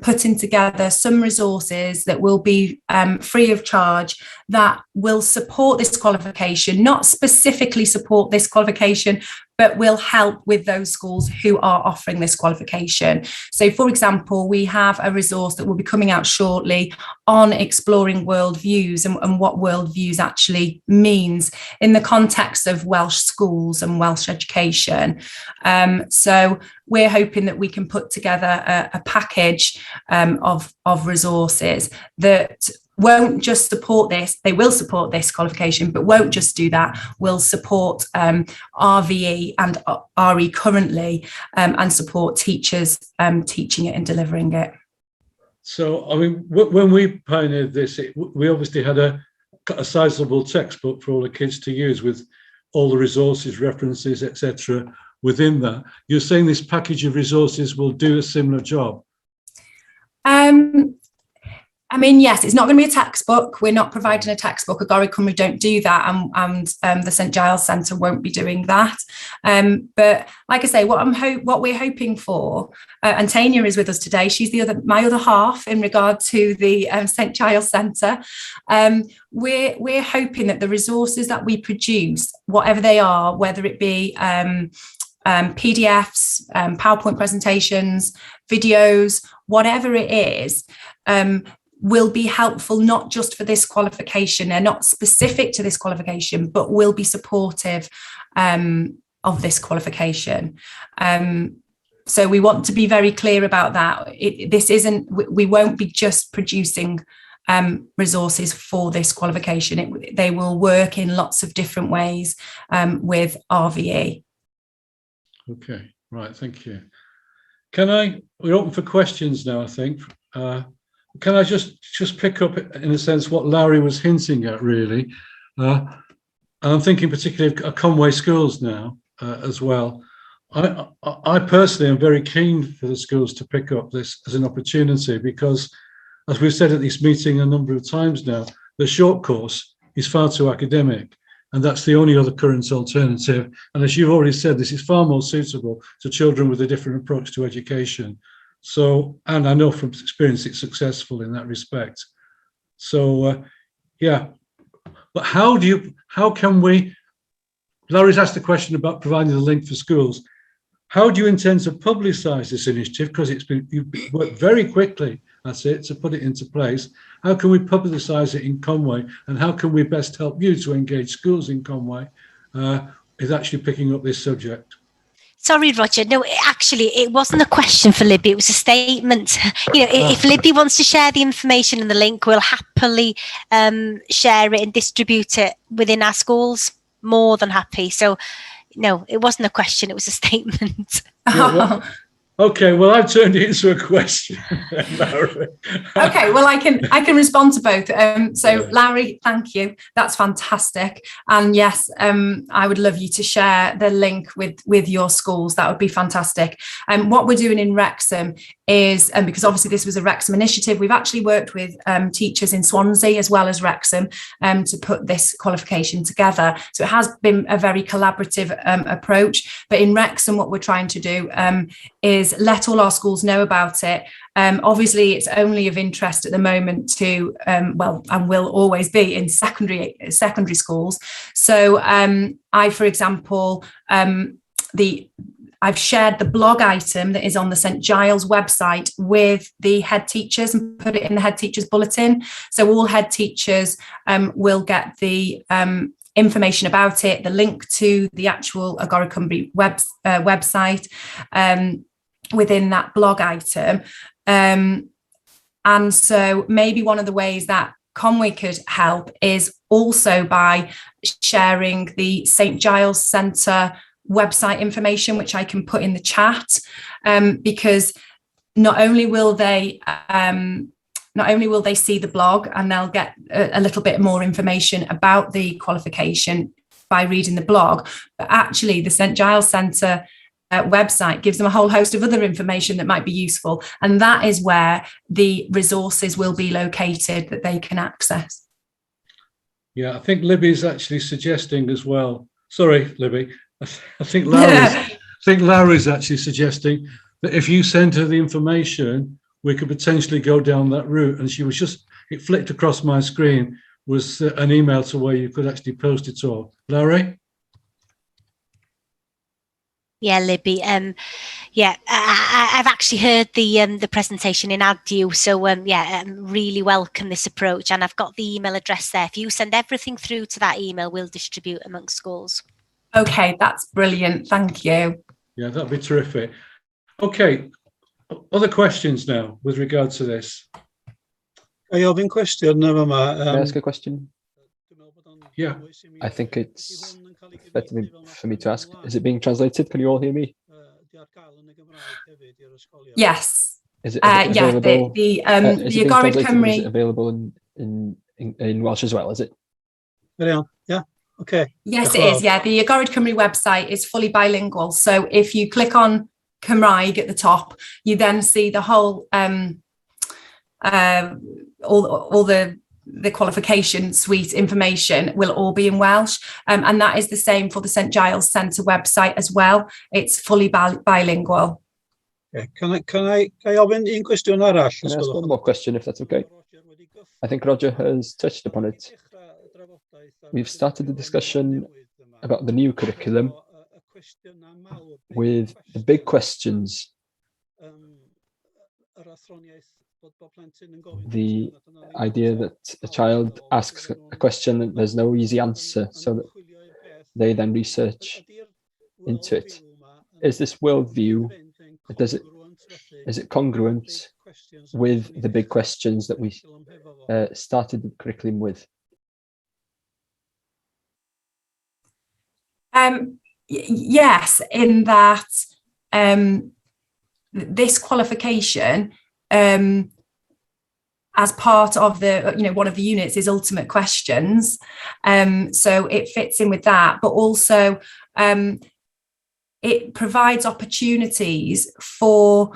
putting together some resources that will be free of charge that will support this qualification, not specifically support this qualification, but will help with those schools who are offering this qualification. So, for example, we have a resource that will be coming out shortly on exploring worldviews and what worldviews actually means in the context of Welsh schools and Welsh education. So we're hoping that we can put together a package of resources that won't just support this, they will support this qualification, but won't just do that, will support RVE and RE currently and support teachers teaching it and delivering it. So, I mean, when we pioneered this, we obviously had a sizable textbook for all the kids to use with all the resources, references, etc. within that. You're saying this package of resources will do a similar job? I mean, yes, it's not going to be a textbook. We're not providing a textbook. Agorad Cymru don't do that, and the St Giles Centre won't be doing that. But like I say, what we're hoping for, and Tanya is with us today. She's my other half in regard to the St Giles Centre. We're hoping that the resources that we produce, whatever they are, whether it be PDFs, PowerPoint presentations, videos, whatever it is, will be helpful not just for this qualification. They're not specific to this qualification, but will be supportive of this qualification. So we want to be very clear about that. We won't be just producing resources for this qualification. They will work in lots of different ways with RVE. Okay, right, thank you. We're open for questions now, I think. Can I just pick up, in a sense, what Larry was hinting at, really? And I'm thinking particularly of Conwy schools now as well. I personally am very keen for the schools to pick up this as an opportunity because, as we've said at this meeting a number of times now, the short course is far too academic, and that's the only other current alternative. And as you've already said, this is far more suitable to children with a different approach to education. So, and I know from experience it's successful in that respect. So, yeah, but how can we, Larry's asked the question about providing the link for schools. How do you intend to publicise this initiative? Because you've worked very quickly, that's it, to put it into place. How can we publicise it in Conwy, and how can we best help you to engage schools in Conwy with actually picking up this subject? Sorry, Roger. No, actually, it wasn't a question for Libby. It was a statement. If Libby wants to share the information and the link, we'll happily share it and distribute it within our schools. More than happy. So, no, it wasn't a question. It was a statement. Yeah, okay, well, I've turned it into a question. Okay, well, I can respond to both. So, Larry, thank you. That's fantastic. And yes, I would love you to share the link with your schools. That would be fantastic. What we're doing in Wrexham is, because obviously this was a Wrexham initiative, we've actually worked with teachers in Swansea as well as Wrexham to put this qualification together. So it has been a very collaborative approach. But in Wrexham, what we're trying to do is let all our schools know about it. Obviously, it's only of interest at the moment to, and will always be in secondary schools. So for example, I've shared the blog item that is on the St Giles website with the head teachers and put it in the head teachers bulletin. So all head teachers will get the information about it, the link to the actual Agorad Cymru website within that blog item. And so maybe one of the ways that Conwy could help is also by sharing the St Giles Centre website information, which I can put in the chat, because not only will they not only will they see the blog and they'll get a little bit more information about the qualification by reading the blog, but actually the St Giles Centre website gives them a whole host of other information that might be useful. And that is where the resources will be located that they can access. Yeah, I think Libby's actually suggesting as well. Sorry, Libby. I think Larry's actually suggesting that if you send her the information, we could potentially go down that route. And it flicked across my screen, was an email to where you could actually post it all. Larry? Yeah, Libby. Yeah, I've actually heard the presentation in AdU, so really welcome this approach, and I've got the email address there. If you send everything through to that email, we'll distribute amongst schools. Okay, that's brilliant. Thank you. Yeah, that'd be terrific. Okay, other questions now with regard to this? I have a question. Can I ask a question? Yeah. I think it's better for me to ask. Is it being translated? Can you all hear me? Yes. Is it available? The Agorad Cymru. Is it available in Welsh as well? Is it? Yeah. Okay. Yes, it is. Yeah, the Agorad Cymru website is fully bilingual. So if you click on Cymraeg at the top, you then see the whole all the qualification suite information will all be in Welsh, and that is the same for the St Giles Centre website as well. It's fully bilingual. Okay. Can I ofyn un cwestiwn arall? Can I ask one more question, if that's okay? I think Roger has touched upon it. We've started the discussion about the new curriculum with the big questions. The idea that a child asks a question and there's no easy answer, so that they then research into it. Is this worldview, is it congruent with the big questions that we started the curriculum with? Yes, in that this qualification, as part of the, one of the units is ultimate questions. So it fits in with that, but also it provides opportunities for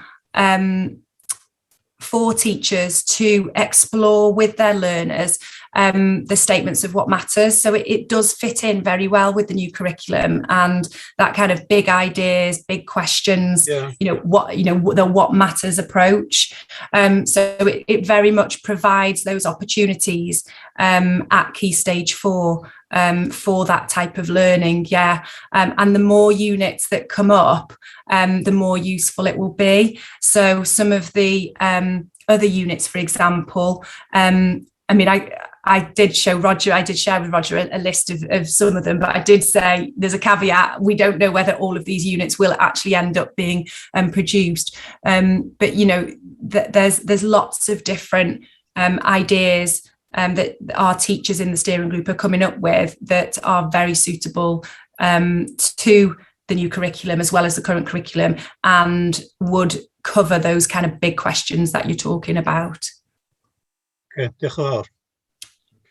teachers to explore with their learners the statements of what matters. So it does fit in very well with the new curriculum and that kind of big ideas, big questions, the what matters approach. So it very much provides those opportunities at Key Stage 4 for that type of learning. And the more units that come up, the more useful it will be. So some of the other units, for example, I did share with Roger a list of some of them, but I did say there's a caveat. We don't know whether all of these units will actually end up being produced. But there's lots of different ideas that our teachers in the steering group are coming up with that are very suitable to the new curriculum as well as the current curriculum, and would cover those kind of big questions that you're talking about. Okay, diolch yn fawr.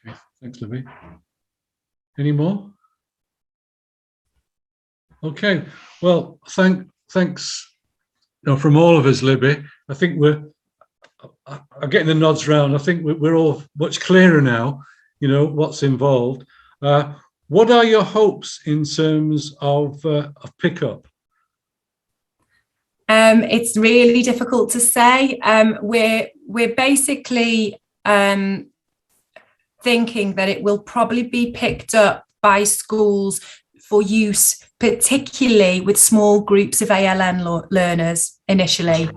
Okay, thanks, Libby. Any more? Okay, well, thanks from all of us, Libby. I think I'm getting the nods round. I think we're all much clearer now, what's involved. What are your hopes in terms of pickup? It's really difficult to say. We're basically thinking that it will probably be picked up by schools for use, particularly with small groups of ALN learners initially.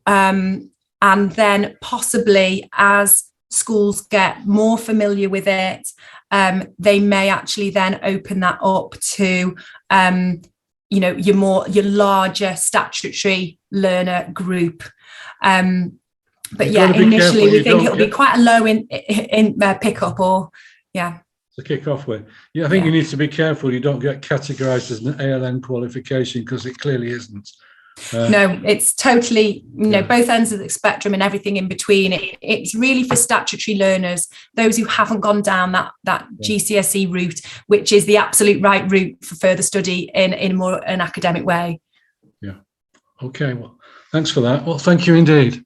And then possibly as schools get more familiar with it, they may actually then open that up to your larger statutory learner group. But initially we think it'll be quite a low in pickup to kick off with. I think you need to be careful you don't get categorized as an ALN qualification, because it clearly isn't. No, it's totally, both ends of the spectrum and everything in between. It's really for statutory learners, those who haven't gone down that GCSE route, which is the absolute right route for further study in more an academic way. Yeah. Okay. Well, thanks for that. Well, thank you indeed.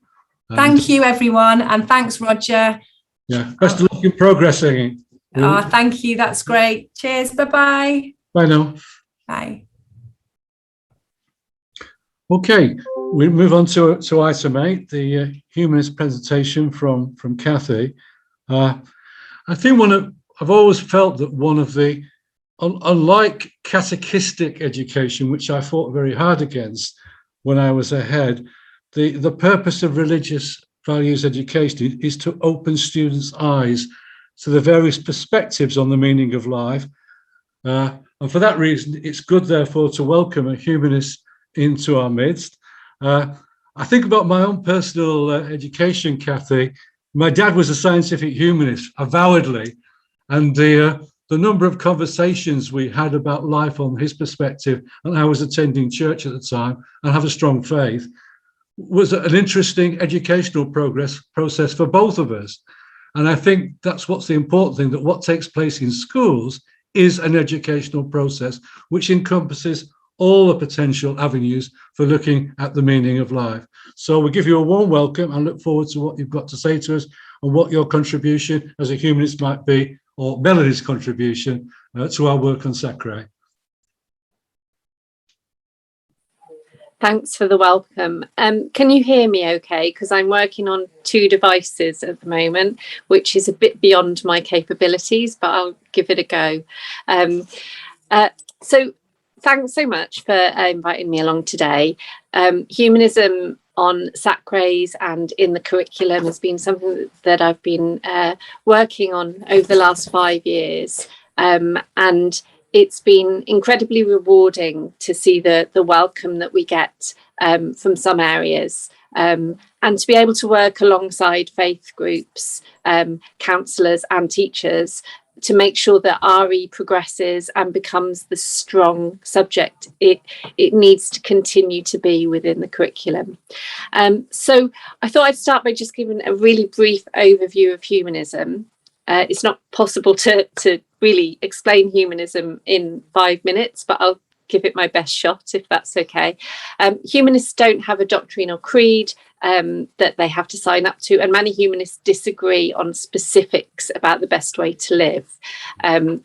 Thank you, everyone. And thanks, Roger. Yeah. Best of luck in progressing. Thank you. That's great. Cheers. Bye-bye. Bye now. Bye. Okay, we move on to item 8, the humanist presentation from Kathy. I think I've always felt that one of the, unlike catechistic education, which I fought very hard against when I was ahead, the purpose of religious values education is to open students' eyes to the various perspectives on the meaning of life. And for that reason, it's good, therefore, to welcome a humanist into our midst. I think about my own personal education, Kathy. My dad was a scientific humanist, avowedly, and the number of conversations we had about life on his perspective, and I was attending church at the time and have a strong faith, was an interesting educational process for both of us. And I think that's what's the important thing, that what takes place in schools is an educational process which encompasses all the potential avenues for looking at the meaning of life. So we give you a warm welcome and look forward to what you've got to say to us and what your contribution as a humanist might be, or Melody's contribution to our work on SACRE. Thanks for the welcome. Can you hear me okay? Because I'm working on 2 devices at the moment, which is a bit beyond my capabilities, but I'll give it a go. So thanks so much for inviting me along today. Humanism on SACREs and in the curriculum has been something that I've been working on over the last 5 years. And it's been incredibly rewarding to see the welcome that we get from some areas, and to be able to work alongside faith groups, counsellors and teachers to make sure that RE progresses and becomes the strong subject it needs to continue to be within the curriculum. So I thought I'd start by just giving a really brief overview of humanism. It's not possible to really explain humanism in 5 minutes, but I'll give it my best shot if that's okay. Humanists don't have a doctrine or creed that they have to sign up to, and many humanists disagree on specifics about the best way to live.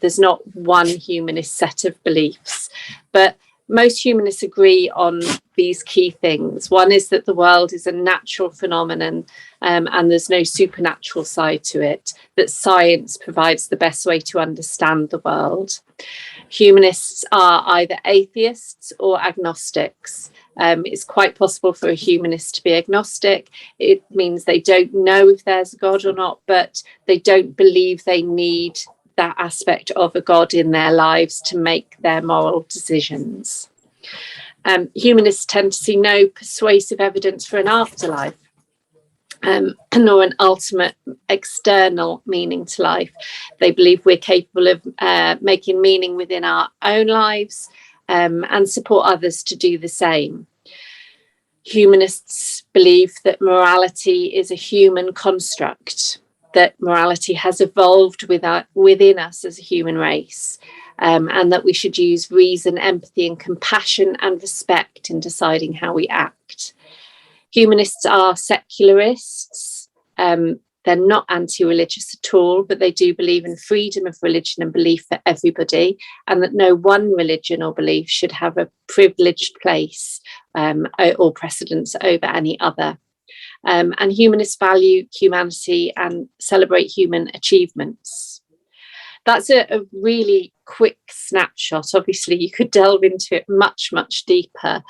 There's not one humanist set of beliefs, but most humanists agree on these key things. One is that the world is a natural phenomenon, and there's no supernatural side to it, that science provides the best way to understand the world. Humanists are either atheists or agnostics. It's quite possible for a humanist to be agnostic. It means they don't know if there's a God or not, but they don't believe they need that aspect of a God in their lives to make their moral decisions. Humanists tend to see no persuasive evidence for an afterlife, nor an ultimate external meaning to life. They believe we're capable of making meaning within our own lives, and support others to do the same. Humanists believe that morality is a human construct, that morality has evolved within us as a human race, and that we should use reason, empathy and compassion and respect in deciding how we act. Humanists are secularists. They're not anti-religious at all, but they do believe in freedom of religion and belief for everybody, and that no one religion or belief should have a privileged place or precedence over any other. And humanists value humanity and celebrate human achievements. That's a really quick snapshot. Obviously, you could delve into it much, much deeper,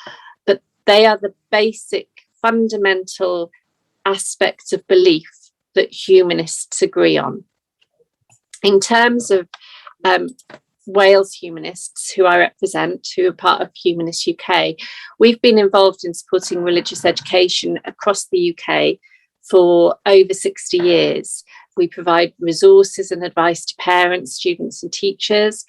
but they are the basic, fundamental aspects of belief that humanists agree on. In terms of Wales humanists, who I represent, who are part of Humanist UK, we've been involved in supporting religious education across the UK for over 60 years. We provide resources and advice to parents, students and teachers.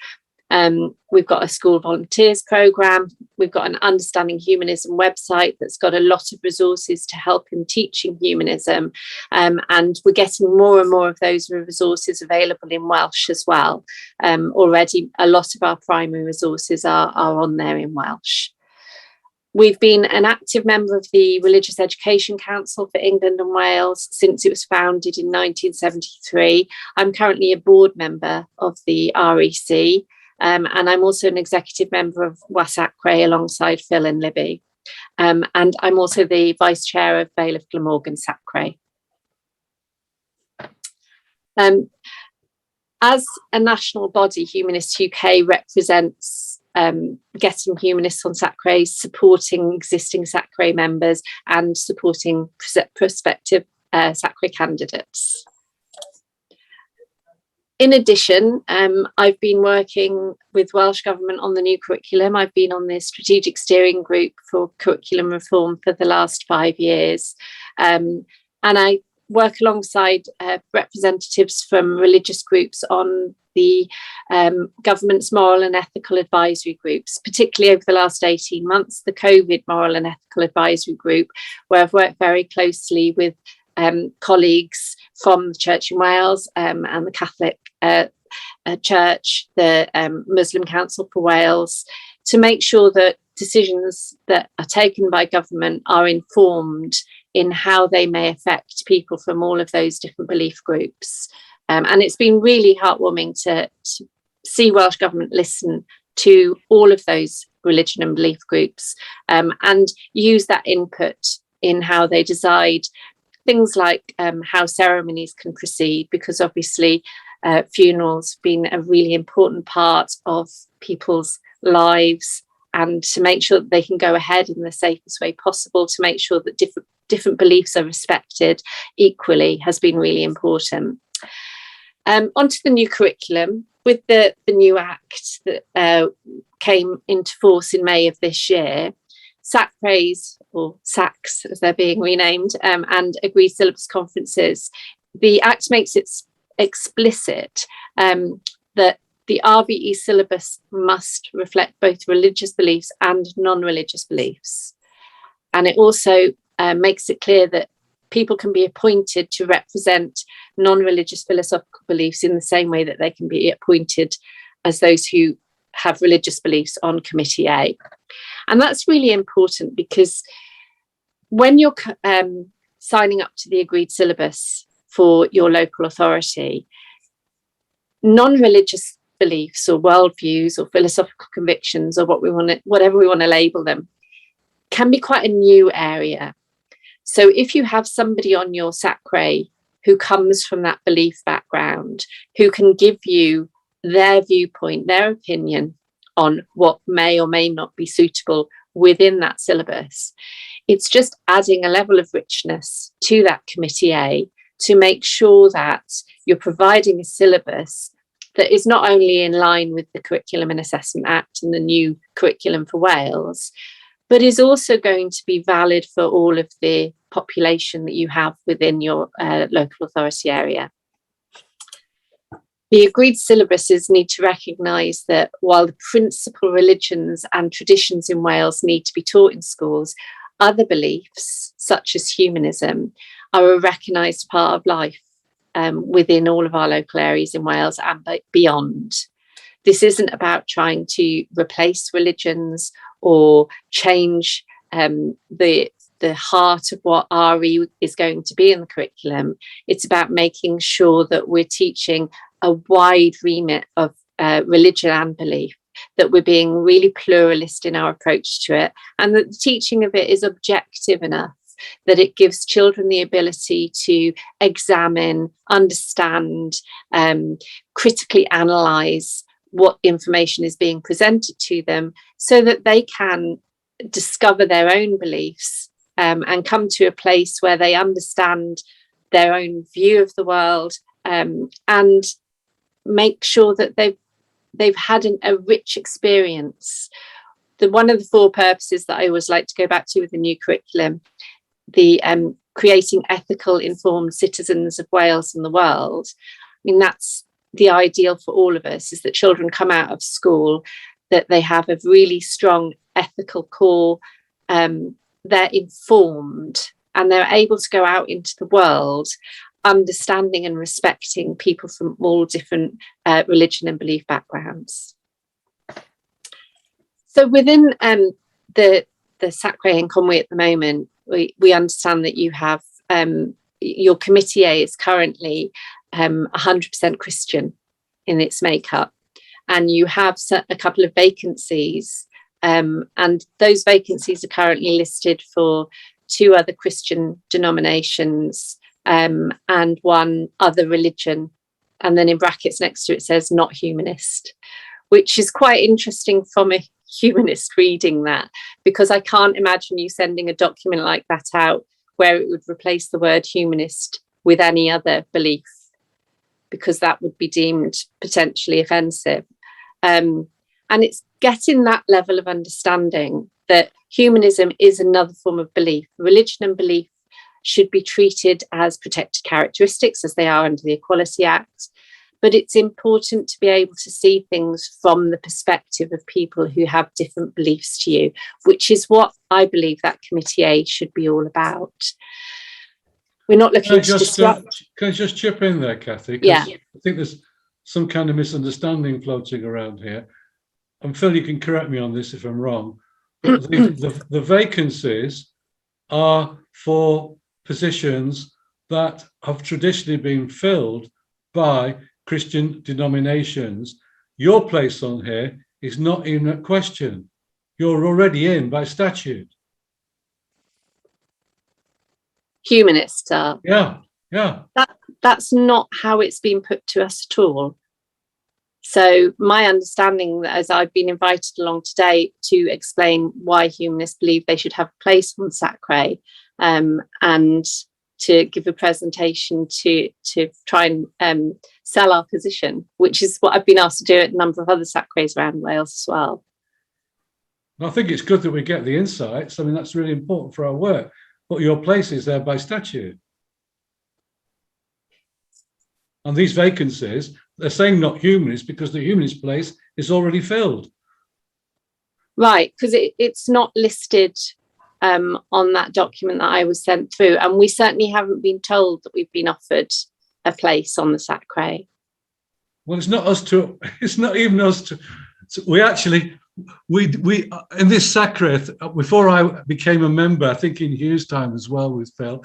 We've got a school volunteers programme. We've got an Understanding Humanism website that's got a lot of resources to help in teaching humanism. And we're getting more and more of those resources available in Welsh as well. Already, a lot of our primary resources are on there in Welsh. We've been an active member of the Religious Education Council for England and Wales since it was founded in 1973. I'm currently a board member of the REC, and I'm also an executive member of SACRE alongside Phil and Libby. And I'm also the vice chair of Vale of Glamorgan SACRE. As a national body, Humanist UK represents getting humanists on SACRE, supporting existing SACRE members and supporting prospective SACRE candidates. In addition, I've been working with Welsh Government on the new curriculum. I've been on the strategic steering group for curriculum reform for the last 5 years. And I work alongside representatives from religious groups on the government's moral and ethical advisory groups, particularly over the last 18 months, the COVID moral and ethical advisory group, where I've worked very closely with colleagues from the Church in Wales and the Catholic Church, the Muslim Council for Wales, to make sure that decisions that are taken by government are informed in how they may affect people from all of those different belief groups. And it's been really heartwarming to see Welsh Government listen to all of those religion and belief groups and use that input in how they decide things like how ceremonies can proceed, because obviously funerals have been a really important part of people's lives, and to make sure that they can go ahead in the safest way possible, to make sure that different beliefs are respected equally, has been really important. Onto the new curriculum. With the new Act that came into force in May of this year, SACREs, or SACs as they're being renamed, and agreed syllabus conferences, the Act makes it explicit that the RVE syllabus must reflect both religious beliefs and non-religious beliefs. And it also makes it clear that people can be appointed to represent non-religious philosophical beliefs in the same way that they can be appointed as those who have religious beliefs on Committee A. And that's really important, because when you're signing up to the agreed syllabus for your local authority, non-religious beliefs or worldviews or philosophical convictions, or whatever we want to label them, can be quite a new area. So if you have somebody on your SACRE who comes from that belief background, who can give you their viewpoint, their opinion on what may or may not be suitable within that syllabus, it's just adding a level of richness to that Committee A to make sure that you're providing a syllabus that is not only in line with the Curriculum and Assessment Act and the new curriculum for Wales, but is also going to be valid for all of the population that you have within your local authority area. The agreed syllabuses need to recognise that while the principal religions and traditions in Wales need to be taught in schools, other beliefs, such as humanism, are a recognised part of life within all of our local areas in Wales and beyond. This isn't about trying to replace religions or change the heart of what RE is going to be in the curriculum. It's about making sure that we're teaching a wide remit of religion and belief, that we're being really pluralist in our approach to it, and that the teaching of it is objective enough that it gives children the ability to examine, understand, critically analyse what information is being presented to them, so that they can discover their own beliefs and come to a place where they understand their own view of the world, and make sure that they've had a rich experience. One of the 4 purposes that I always like to go back to with the new curriculum, the creating ethical, informed citizens of Wales and the world, I mean, that's the ideal for all of us is that children come out of school, that they have a really strong ethical core, they're informed, and they're able to go out into the world understanding and respecting people from all different religion and belief backgrounds. So within the SACRE in Conwy at the moment, we understand that you have your committee A is currently 100% Christian in its makeup, and you have a couple of vacancies, and those vacancies are currently listed for 2 other Christian denominations and 1 other religion, and then in brackets next to it says not humanist, which is quite interesting from a humanist reading that, because I can't imagine you sending a document like that out where it would replace the word humanist with any other belief, because that would be deemed potentially offensive. And it's getting that level of understanding that humanism is another form of belief. Religion and belief should be treated as protected characteristics, as they are under the Equality Act. But it's important to be able to see things from the perspective of people who have different beliefs to you, which is what I believe that Committee A should be all about. We're not looking to disrupt. Can I just chip in there, Kathy? Yeah. I think there's some kind of misunderstanding floating around here. And Phil, you can correct me on this if I'm wrong. But the vacancies are for positions that have traditionally been filled by Christian denominations. Your place on here is not in a question. You're already in by statute. Humanists are. Yeah. That's not how it's been put to us at all. So my understanding, as I've been invited along today to explain why humanists believe they should have a place on SACRE, and to give a presentation to try and sell our position, which is what I've been asked to do at a number of other SACREs around Wales as well. I think it's good that we get the insights. I mean, that's really important for our work. But your place is there by statute. And these vacancies, they're saying not humanist because the humanist place is already filled. Right, because it's not listed on that document that I was sent through, and we certainly haven't been told that we've been offered a place on the SACRE. Well, it's not us to. It's not even us to. We actually, we in this SACRE, before I became a member, I think in Hugh's time as well with Phil,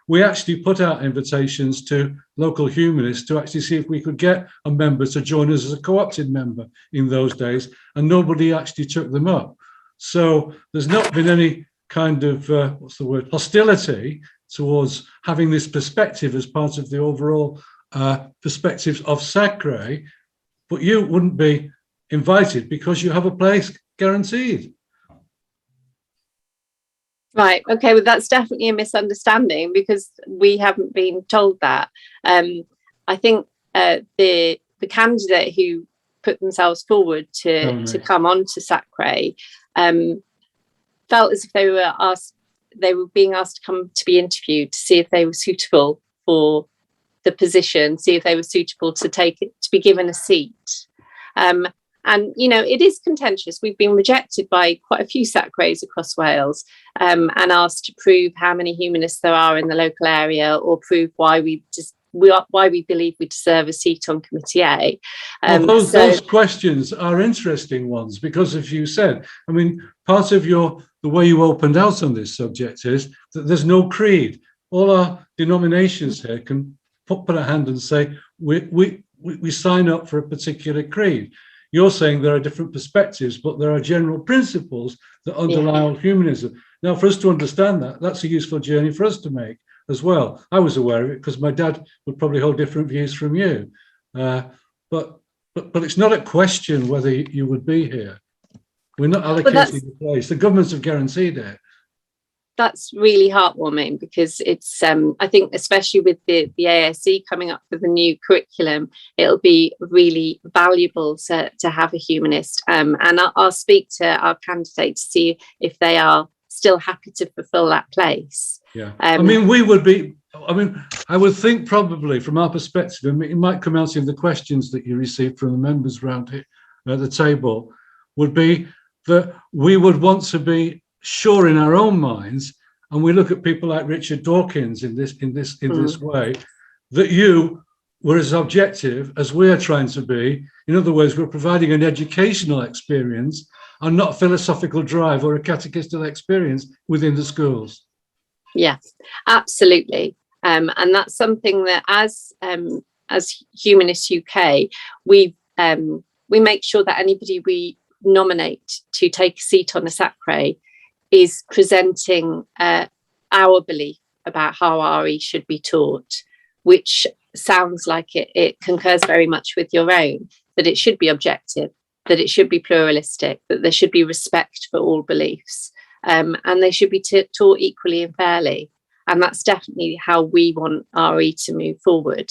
we actually put out invitations to local humanists to actually see if we could get a member to join us as a co-opted member in those days, and nobody actually took them up. So there's not been any kind of hostility towards having this perspective as part of the overall perspectives of SACRE, but you wouldn't be invited because you have a place guaranteed. Right, okay, well that's definitely a misunderstanding because we haven't been told that. I think the candidate who put themselves forward to come on to SACRE felt as if they were being asked to come to be interviewed to see if they were suitable for the position, see if they were suitable to be given a seat. And, you know, it is contentious. We've been rejected by quite a few SACREs across Wales and asked to prove how many humanists there are in the local area or prove why we believe we deserve a seat on Committee A. Well, those questions are interesting ones because, as you said, I mean, part of the way you opened out on this subject is that there's no creed. All our denominations here can put a hand and say, we sign up for a particular creed. You're saying there are different perspectives, but there are general principles that underlie all humanism. Now, for us to understand that, that's a useful journey for us to make as well. I was aware of it because my dad would probably hold different views from you. But it's not a question whether you would be here. We're not allocating the place. The governments have guaranteed it. That's really heartwarming because it's, I think, especially with the ASC coming up with the new curriculum, it'll be really valuable to have a humanist. And I'll speak to our candidate to see if they are still happy to fulfil that place. Yeah, I mean, we would be. I mean, I would think probably from our perspective, and it might come out in the questions that you received from the members around here at the table, would be that we would want to be sure in our own minds, and we look at people like Richard Dawkins in this way, that you were as objective as we are trying to be. In other words, we're providing an educational experience and not a philosophical drive or a catechetical experience within the schools. Yes, absolutely. And that's something that as Humanists UK, we make sure that anybody we nominate to take a seat on a SACRE is presenting our belief about how RE should be taught, which sounds like it concurs very much with your own, that it should be objective, that it should be pluralistic, that there should be respect for all beliefs, and they should be taught equally and fairly. And that's definitely how we want RE to move forward.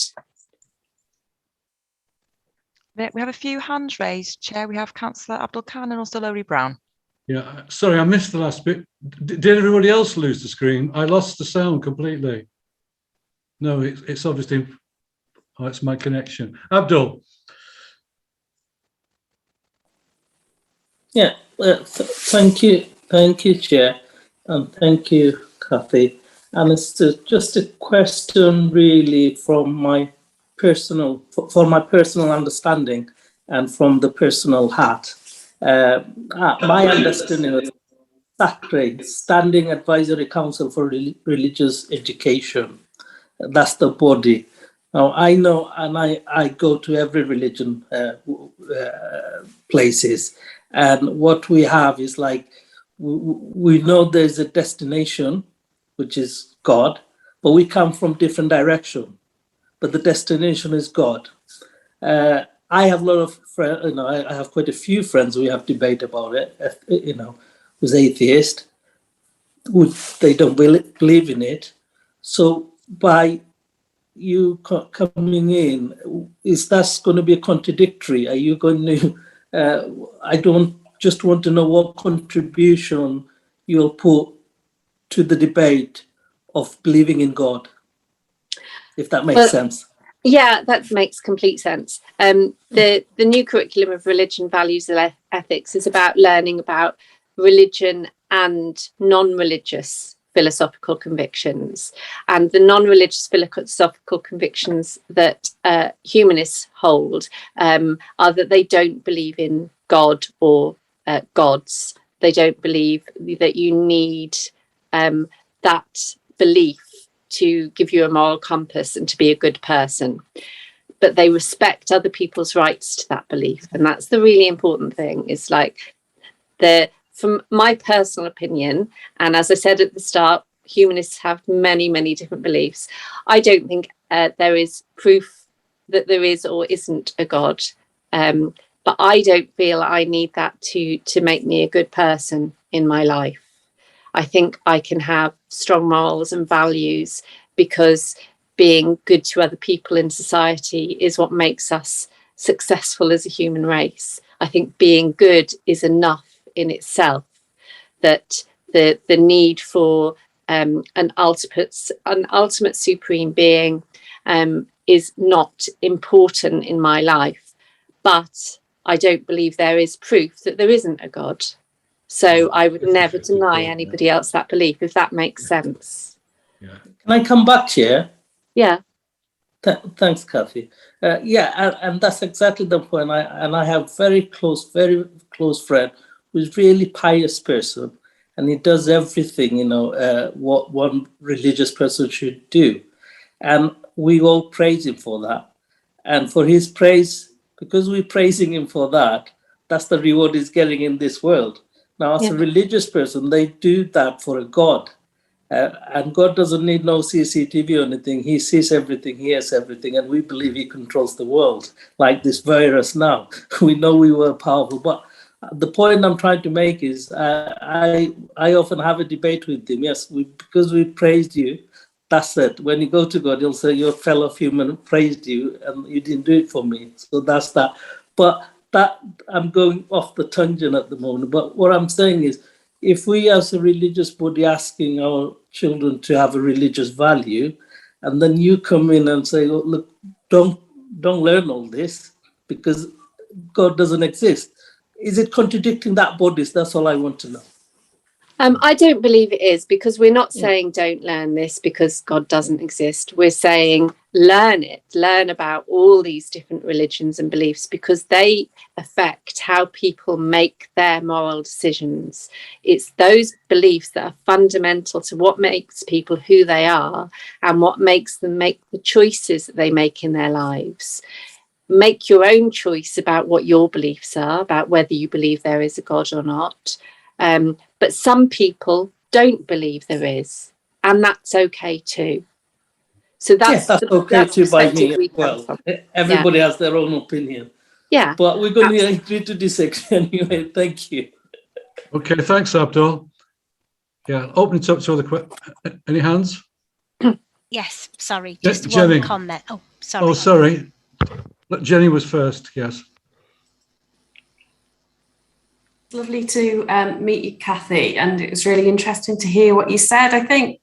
We have a few hands raised, Chair. We have Councillor Abdul Khan and also Laurie Brown. Yeah, sorry, I missed the last bit. Did everybody else lose the screen? I lost the sound completely. No, it's obviously, it's my connection. Abdul. Yeah, thank you, Chair, and thank you, Kathy. And it's just a question really from my personal, for my personal understanding and from the personal heart. My understanding of SACRE, Standing Advisory Council for Religious Education, that's the body. Now I know, and I go to every religion places, and what we have is like, we know there's a destination, which is God, but we come from different direction, but the destination is God. I have a lot of friends, I have quite a few friends, we have debate about it, who's atheist, they don't believe in it. So by you coming in, is that going to be a contradictory? Are you going to, I don't just want to know what contribution you'll put to the debate of believing in God, if that makes sense. Yeah, that makes complete sense. The new curriculum of religion, values and ethics is about learning about religion and non-religious philosophical convictions. And the non-religious philosophical convictions that humanists hold are that they don't believe in God or gods. They don't believe that you need that belief to give you a moral compass and to be a good person, but they respect other people's rights to that belief. And that's the really important thing, is like, from my personal opinion, and as I said at the start, humanists have many, many different beliefs. I don't think there is proof that there is or isn't a God, but I don't feel I need that to make me a good person in my life. I think I can have strong morals and values because being good to other people in society is what makes us successful as a human race. I think being good is enough in itself, that the need for an ultimate supreme being is not important in my life. But I don't believe there is proof that there isn't a God. So I would never deny anybody else that belief, if that makes sense. Yeah. Can I come back here? Yeah. Thanks, Kathy. And that's exactly the point. I have very close friend who's really pious person, and he does everything, what one religious person should do. And we all praise him for that. And for his praise, because we're praising him for that, that's the reward he's getting in this world. Now, as a religious person, they do that for a God. And God doesn't need no CCTV or anything. He sees everything, he hears everything, and we believe he controls the world, like this virus now. We know we were powerful. But the point I'm trying to make is I often have a debate with him. Yes, because we praised you, that's it. When you go to God, he'll say, your fellow human praised you, and you didn't do it for me. So that's that. But that, I'm going off the tangent at the moment, but what I'm saying is, if we as a religious body asking our children to have a religious value, and then you come in and say, oh, look, don't learn all this because God doesn't exist. Is it contradicting that bodies? That's all I want to know. I don't believe it is, because we're not saying don't learn this because God doesn't exist. We're saying learn it, learn about all these different religions and beliefs, because they affect how people make their moral decisions. It's those beliefs that are fundamental to what makes people who they are and what makes them make the choices that they make in their lives. Make your own choice about what your beliefs are, about whether you believe there is a God or not. But some people don't believe there is, and that's okay too. So that's okay too by me as we well. Everybody has their own opinion. Yeah. But we're going to agree to disagree anyway. Thank you. Okay, thanks, Abdul. Yeah, open it up to other any hands? Yes, sorry, just Jenny. one comment. Oh, sorry. Oh, sorry. Jenny was first, yes. Lovely to meet you, Kathy, and it was really interesting to hear what you said. I think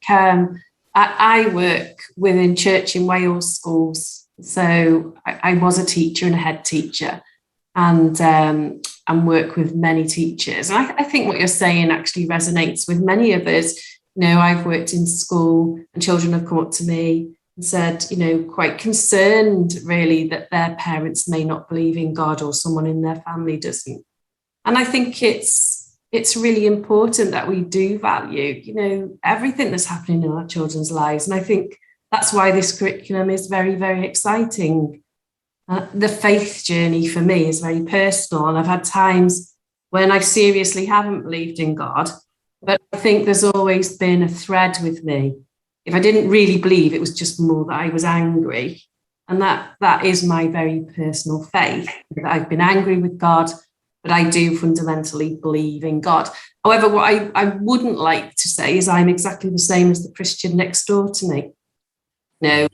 I work within Church in Wales schools, so I was a teacher and a head teacher, and work with many teachers. And I think what you're saying actually resonates with many of us. You know, I've worked in school and children have come up to me and said, you know, quite concerned really that their parents may not believe in God or someone in their family doesn't. And I think it's really important that we do value, you know, everything that's happening in our children's lives. And I think that's why this curriculum is very, very exciting. The faith journey for me is very personal. And I've had times when I seriously haven't believed in God, but I think there's always been a thread with me. If I didn't really believe, it was just more that I was angry. And that is my very personal faith, that I've been angry with God, but I do fundamentally believe in God. However, what I wouldn't like to say is I'm exactly the same as the Christian next door to me. No,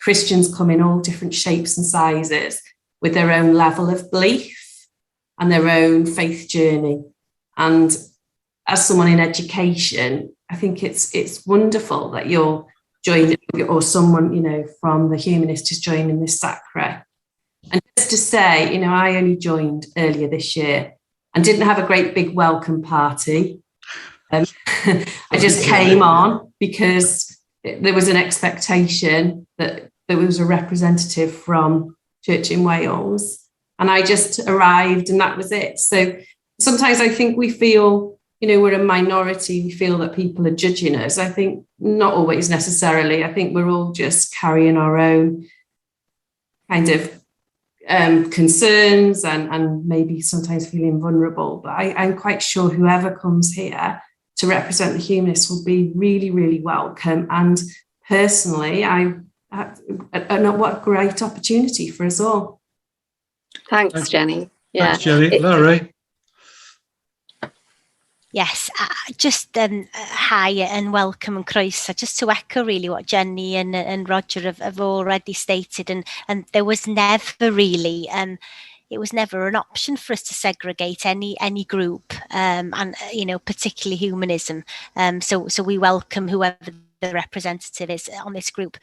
Christians come in all different shapes and sizes with their own level of belief and their own faith journey. And as someone in education, I think it's wonderful that you're joining, or someone, you know, from the humanist is joining this SACRE. And just to say, you know, I only joined earlier this year and didn't have a great big welcome party. I just came on because there was an expectation that there was a representative from Church in Wales, and I just arrived and that was it. So sometimes I think we feel, you know, we're a minority, we feel that people are judging us. I think not always necessarily. I think we're all just carrying our own kind of concerns and maybe sometimes feeling vulnerable. But I'm quite sure whoever comes here to represent the humanists will be really, really welcome. And personally, what a great opportunity for us all. Thanks, Jenny. Yeah. Thanks, Jenny. Larry. Yes, just hi and welcome and croeso. Just to echo really what Jenny and Roger have already stated, and there was never really it was never an option for us to segregate any group, and you know, particularly humanism. So we welcome whoever the representative is on this group,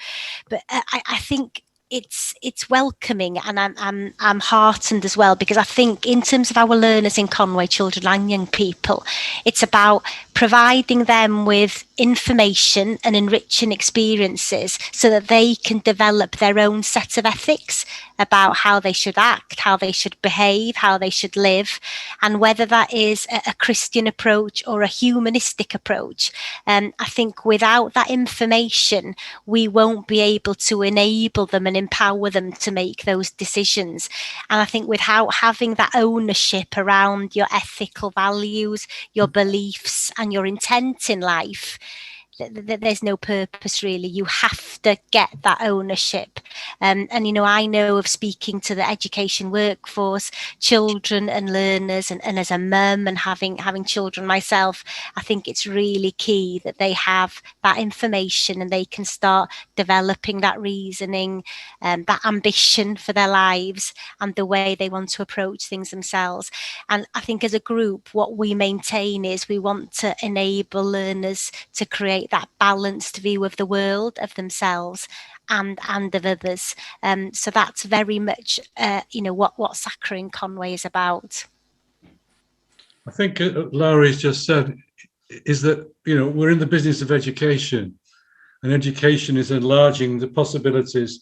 but I think it's welcoming, and I'm heartened as well, because I think in terms of our learners in Conwy, children and young people, it's about providing them with information and enriching experiences so that they can develop their own set of ethics about how they should act, how they should behave, how they should live, and whether that is a Christian approach or a humanistic approach. I think without that information, we won't be able to enable them and empower them to make those decisions. And I think without having that ownership around your ethical values, your beliefs and your intent in life, there's no purpose really. You have to get that ownership. And you know, I know of speaking to the education workforce, children and learners, and as a mum and having children myself, I think it's really key that they have that information and they can start developing that reasoning, that ambition for their lives and the way they want to approach things themselves. And I think as a group, what we maintain is we want to enable learners to create create that balanced view of the world, of themselves and of others. So that's very much, what SACRE in Conwy is about. I think Laurie's just said is that, we're in the business of education, and education is enlarging the possibilities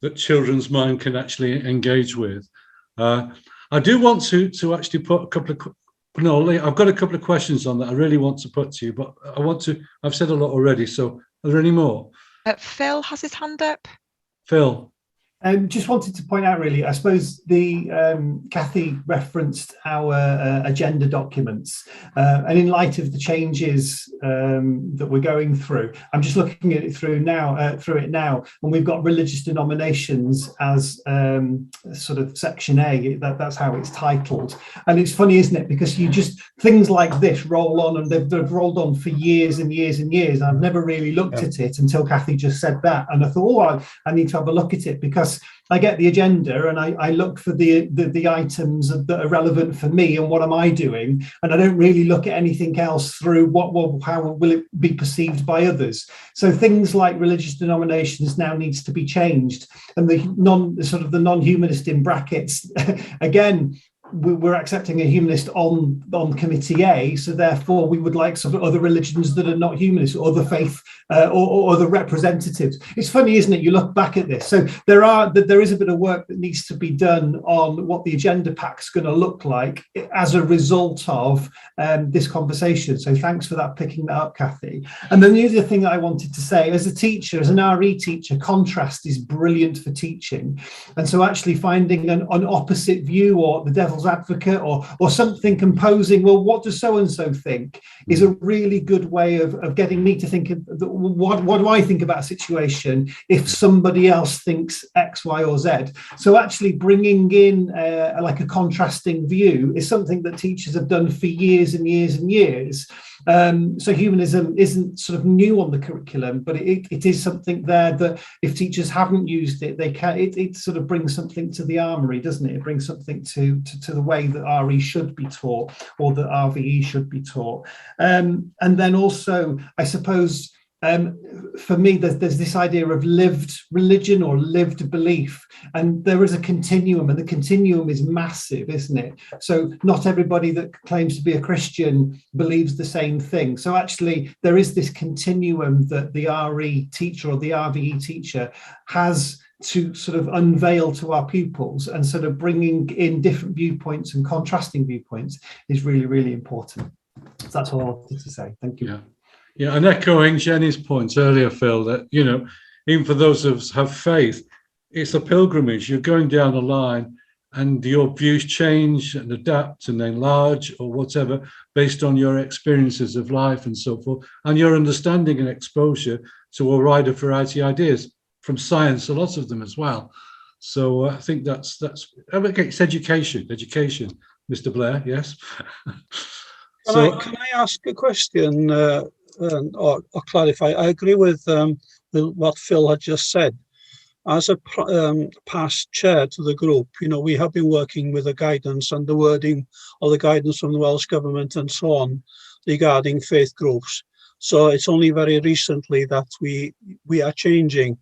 that children's mind can actually engage with. I do want to actually put a couple of, I've got a couple of questions on that I really want to put to you, but I've said a lot already, so are there any more? Phil has his hand up. Phil. Just wanted to point out, really, I suppose Kathy referenced our agenda documents, and in light of the changes that we're going through, I'm just looking at it through it now, and we've got religious denominations as sort of section A. That's how it's titled, and it's funny, isn't it? Because things like this roll on, and they've rolled on for years and years and years. I've never really looked at it until Kathy just said that, and I thought, I need to have a look at it, because I get the agenda and I look for the items that are relevant for me and what am I doing, and I don't really look at anything else through how will it be perceived by others. So things like religious denominations now needs to be changed, and the non-humanist in brackets again. We're accepting a humanist on committee A, so therefore we would like sort of other religions that are not humanist, or other faith or other representatives. It's funny, isn't it? You look back at this, so there is a bit of work that needs to be done on what the agenda pack's going to look like as a result of this conversation. So thanks for picking that up, Kathy. And then the other thing that I wanted to say, as a teacher, as an RE teacher, contrast is brilliant for teaching, and so actually finding an opposite view, or the devil's advocate, or something composing, well, what does so and so think, is a really good way of getting me to think of what do I think about a situation if somebody else thinks X, Y, or Z. So actually bringing in like a contrasting view is something that teachers have done for years and years and years. So humanism isn't sort of new on the curriculum, but it is something there that if teachers haven't used it, they can. It sort of brings something to the armory, doesn't it? It brings something to the way that RE should be taught, or that RVE should be taught. And then also, I suppose, for me, there's this idea of lived religion or lived belief, and there is a continuum, and the continuum is massive, isn't it? So not everybody that claims to be a Christian believes the same thing. So actually there is this continuum that the RE teacher or the RVE teacher has to sort of unveil to our pupils, and sort of bringing in different viewpoints and contrasting viewpoints is really, really important. So that's all I wanted to say. Thank you. Yeah, and echoing Jenny's point earlier, Phil, that, even for those of us who have faith, it's a pilgrimage. You're going down a line, and your views change and adapt and enlarge or whatever based on your experiences of life and so forth, and your understanding and exposure to a wider variety of ideas from science, a lot of them as well. So I think that's okay, it's education, Mr. Blair, yes. Can I ask a question or clarify? I agree with what Phil had just said. As a past chair to the group, we have been working with the guidance and the wording or the guidance from the Welsh Government and so on regarding faith groups. So it's only very recently that we are changing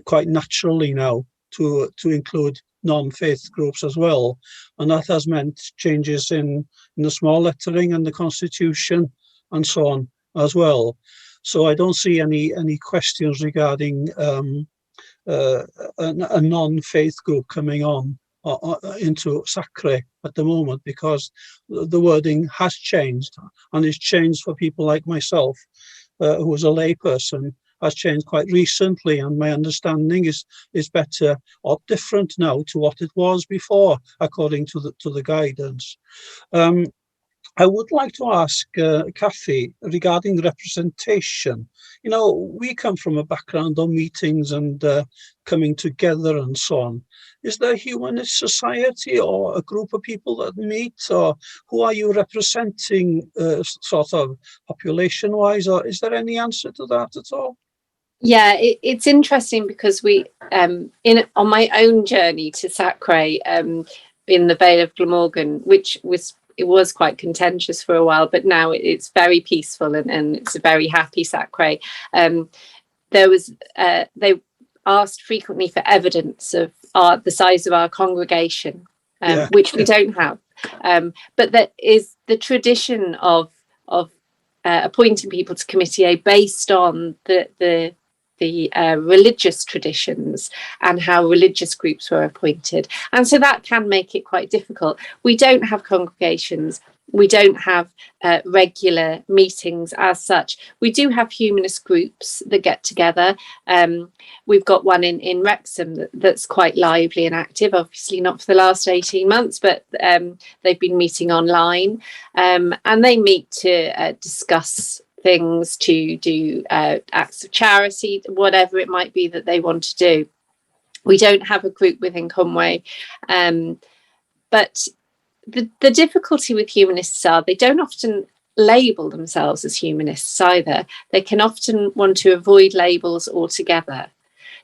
quite naturally now to include non-faith groups as well, and that has meant changes in the small lettering and the Constitution and so on as well. So I don't see any questions regarding a non-faith group coming on into SACRE at the moment, because the wording has changed, and it's changed for people like myself, who is a layperson, has changed quite recently, and my understanding is better or different now to what it was before, according to the guidance. I would like to ask Kathy regarding representation. We come from a background of meetings and coming together and so on. Is there a humanist society or a group of people that meet, or who are you representing sort of population-wise, or is there any answer to that at all? Yeah, it's interesting because we, on my own journey to SACRE in the Vale of Glamorgan, which was was quite contentious for a while, but now it's very peaceful and it's a very happy SACRE. There was they asked frequently for evidence of the size of our congregation, which we don't have. But that is the tradition of appointing people to Committee A based on the religious traditions and how religious groups were appointed. And so that can make it quite difficult. We don't have congregations. We don't have regular meetings as such. We do have humanist groups that get together. We've got one in Wrexham that's quite lively and active, obviously not for the last 18 months, but they've been meeting online, and they meet to discuss things, to do acts of charity, whatever it might be that they want to do. We don't have a group within Conwy, but the difficulty with humanists are they don't often label themselves as humanists either. They can often want to avoid labels altogether.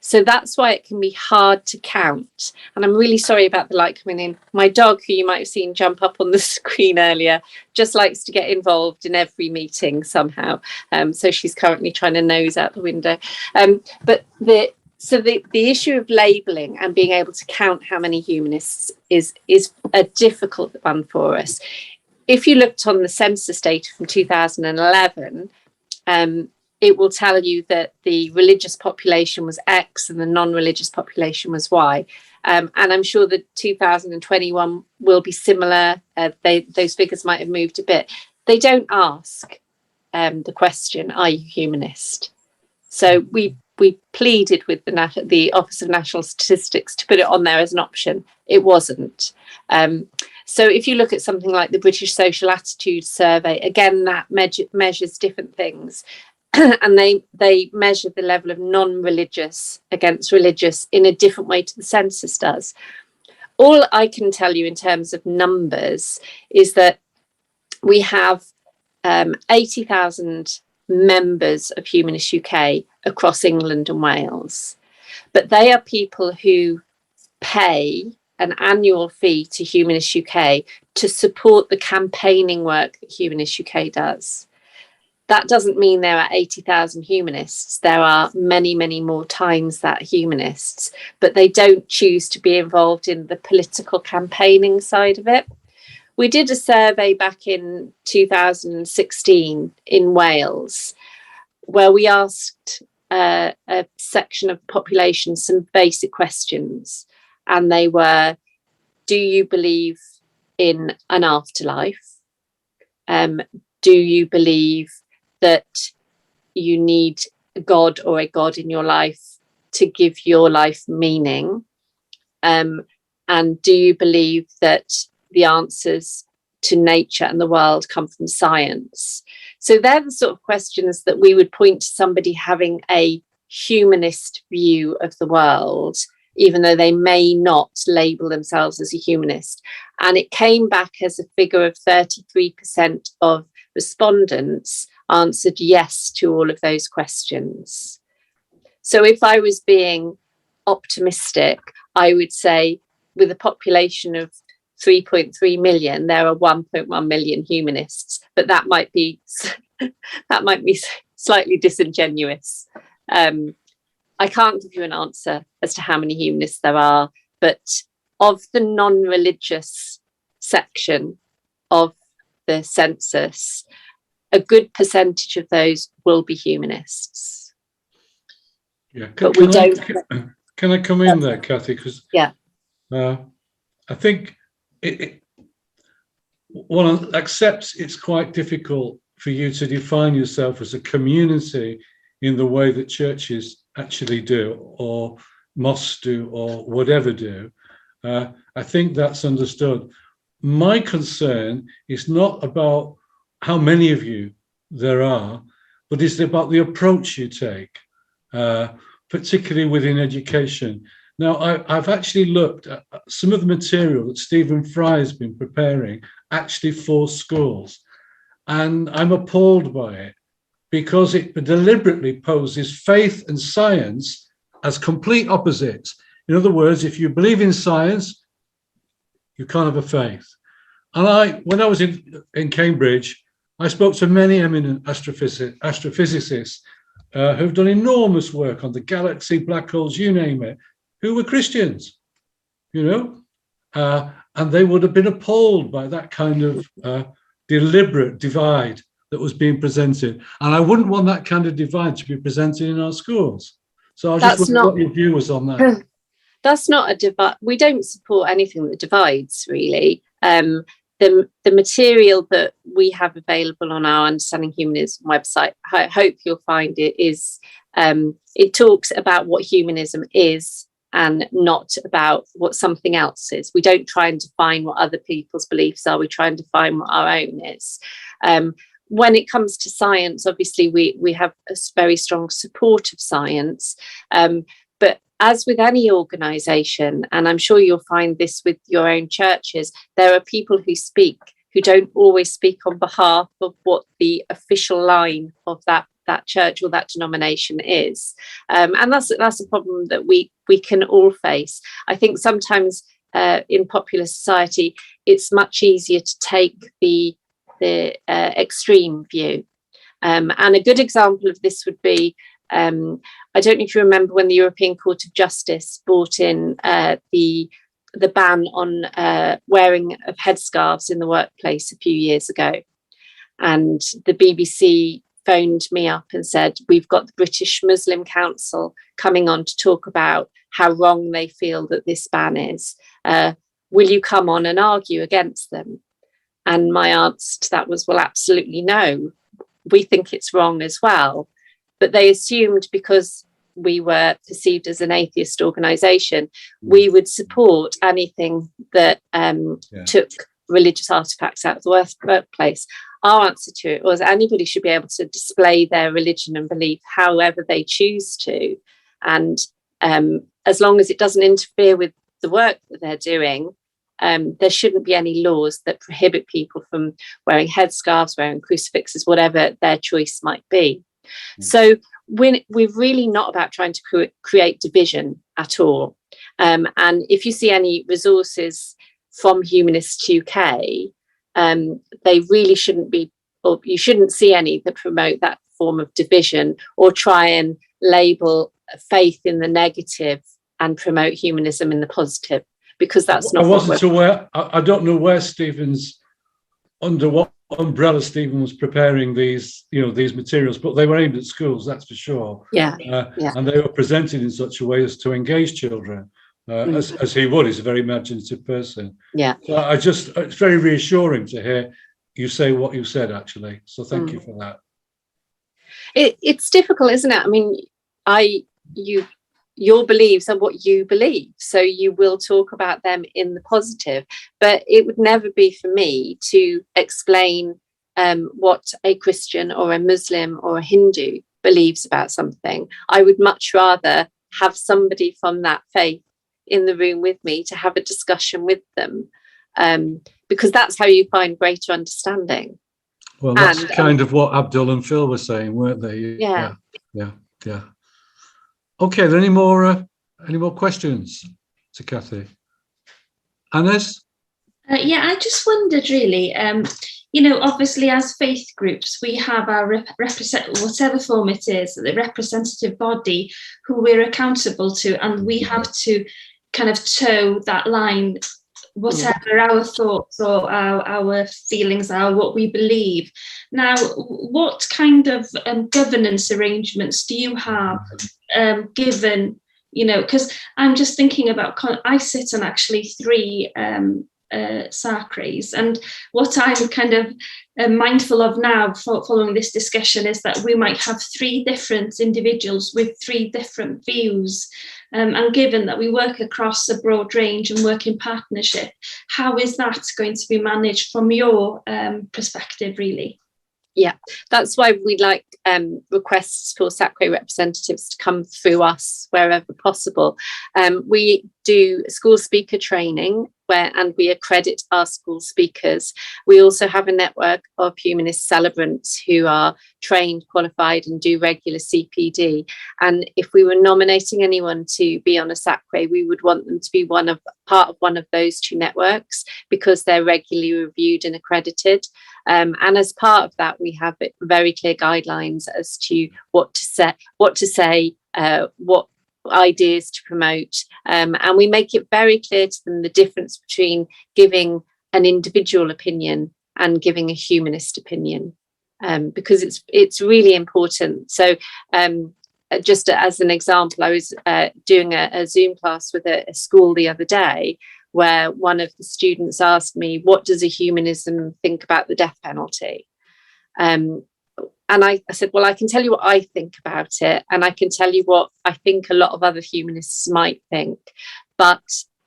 So that's why it can be hard to count. And I'm really sorry about the light coming in. My dog, who you might have seen jump up on the screen earlier, just likes to get involved in every meeting somehow. So she's currently trying to nose out the window. But the issue of labelling and being able to count how many humanists is a difficult one for us. If you looked on the census data from 2011, it will tell you that the religious population was X and the non-religious population was Y. And I'm sure that 2021 will be similar. Those figures might have moved a bit. They don't ask the question, are you humanist? So we pleaded with the Office of National Statistics to put it on there as an option. It wasn't. So if you look at something like the British Social Attitude Survey, again, that measures different things. And they measure the level of non-religious against religious in a different way to the census does. All I can tell you in terms of numbers is that we have 80,000 members of Humanist UK across England and Wales, but they are people who pay an annual fee to Humanist UK to support the campaigning work that Humanist UK does. That doesn't mean there are 80,000 humanists. There are many, many more times that humanists, but they don't choose to be involved in the political campaigning side of it. We did a survey back in 2016 in Wales, where we asked a section of the population some basic questions. And they were, do you believe in an afterlife? Do you believe that you need God or a God in your life to give your life meaning? And do you believe that the answers to nature and the world come from science? So they're the sort of questions that we would point to somebody having a humanist view of the world, even though they may not label themselves as a humanist. And it came back as a figure of 33% of respondents answered yes to all of those questions. So if I was being optimistic, I would say with a population of 3.3 million, there are 1.1 million humanists, but that might be slightly disingenuous. I can't give you an answer as to how many humanists there are, but of the non-religious section of the census, a good percentage of those will be humanists. Yeah, but we don't. Can I come in there, Kathy? Because I think one accepts it's quite difficult for you to define yourself as a community in the way that churches actually do, or mosques do, or whatever do. I think that's understood. My concern is not about how many of you there are, but it's about the approach you take, particularly within education. Now, I've actually looked at some of the material that Stephen Fry has been preparing actually for schools, and I'm appalled by it because it deliberately poses faith and science as complete opposites. In other words, if you believe in science, you can't have a faith. And when I was in Cambridge, I spoke to many eminent astrophysicists who've done enormous work on the galaxy, black holes, you name it, who were Christians, you know, and they would have been appalled by that kind of deliberate divide that was being presented. And I wouldn't want that kind of divide to be presented in our schools. So I just wondered what your view was on that. That's not a divide. We don't support anything that divides, really. The material that we have available on our Understanding Humanism website, I hope you'll find it, is it talks about what humanism is and not about what something else is. We don't try and define what other people's beliefs are. We try and define what our own is. When it comes to science, obviously we have a very strong support of science, but as with any organisation, and I'm sure you'll find this with your own churches, there are people who speak who don't always speak on behalf of what the official line of that church or that denomination is, and that's a problem that we can all face. I think sometimes in popular society, it's much easier to take the extreme view, and a good example of this would be, I don't know if you remember when the European Court of Justice brought in the ban on wearing of headscarves in the workplace a few years ago, and the BBC phoned me up and said, we've got the British Muslim Council coming on to talk about how wrong they feel that this ban is. Will you come on and argue against them? And my answer to that was, well, absolutely no. We think it's wrong as well. But they assumed because we were perceived as an atheist organisation, we would support anything that took religious artefacts out of the workplace. Our answer to it was anybody should be able to display their religion and belief however they choose to. And as long as it doesn't interfere with the work that they're doing, there shouldn't be any laws that prohibit people from wearing headscarves, wearing crucifixes, whatever their choice might be. So we're really not about trying to create division at all. And if you see any resources from Humanists UK, they really shouldn't be, or you shouldn't see any that promote that form of division or try and label faith in the negative and promote humanism in the positive, because that's not. I wasn't aware. I don't know where Stephen's, under what umbrella Stephen was preparing these, these materials, but they were aimed at schools, that's for sure. Yeah. And they were presented in such a way as to engage children, as he would. He's a very imaginative person. Yeah. So it's very reassuring to hear you say what you said, actually. So thank you for that. It's difficult, isn't it? I mean, your beliefs are what you believe, so you will talk about them in the positive, but it would never be for me to explain what a Christian or a Muslim or a Hindu believes about something. I would much rather have somebody from that faith in the room with me to have a discussion with them, because that's how you find greater understanding. Well, that's kind of what Abdul and Phil were saying, weren't they? Yeah. Okay, are there any more questions to Kathy? Annes? Yeah, I just wondered really, obviously as faith groups, we have our whatever form it is, the representative body who we're accountable to, and we have to kind of toe that line, whatever our thoughts or our feelings are, what we believe. Now, what kind of governance arrangements do you have given, because I'm just thinking about, I sit on actually 3 SACREs, and what I'm kind of mindful of now following this discussion is that we might have 3 different individuals with 3 different views, and given that we work across a broad range and work in partnership, how is that going to be managed from your perspective, really? Yeah, that's why we like requests for SACRE representatives to come through us wherever possible. We do school speaker training and we accredit our school speakers. We also have a network of humanist celebrants who are trained, qualified and do regular CPD. And if we were nominating anyone to be on a SACRE, we would want them to be part of one of those two networks because they're regularly reviewed and accredited. And as part of that, we have very clear guidelines as to what to say, what ideas to promote, and we make it very clear to them the difference between giving an individual opinion and giving a humanist opinion, because it's really important. So just as an example, I was doing a Zoom class with a school the other day where one of the students asked me, what does a humanism think about the death penalty? And I said, well, I can tell you what I think about it, and I can tell you what I think a lot of other humanists might think, but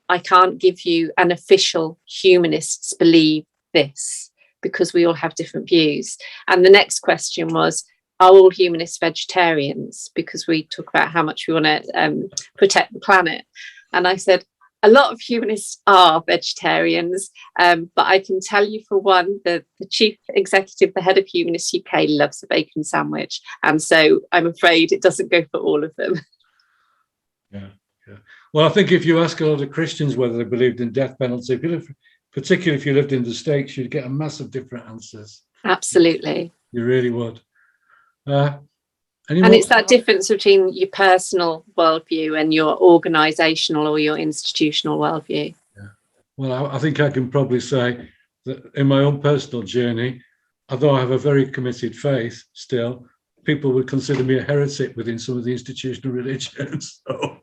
I can't give you an official humanists believe this, because we all have different views. And the next question was, are all humanists vegetarians? Because we talk about how much we want to protect the planet. And I said, a lot of humanists are vegetarians, but I can tell you for one, the chief executive, the head of Humanists UK, loves a bacon sandwich. And so I'm afraid it doesn't go for all of them. Yeah. Well, I think if you ask a lot of Christians whether they believed in death penalty, particularly if you lived in the States, you'd get a massive different answers. Absolutely. You really would. And it's that difference between your personal worldview and your organisational or your institutional worldview. Yeah. Well, I think I can probably say that in my own personal journey, although I have a very committed faith still, people would consider me a heretic within some of the institutional religions. So.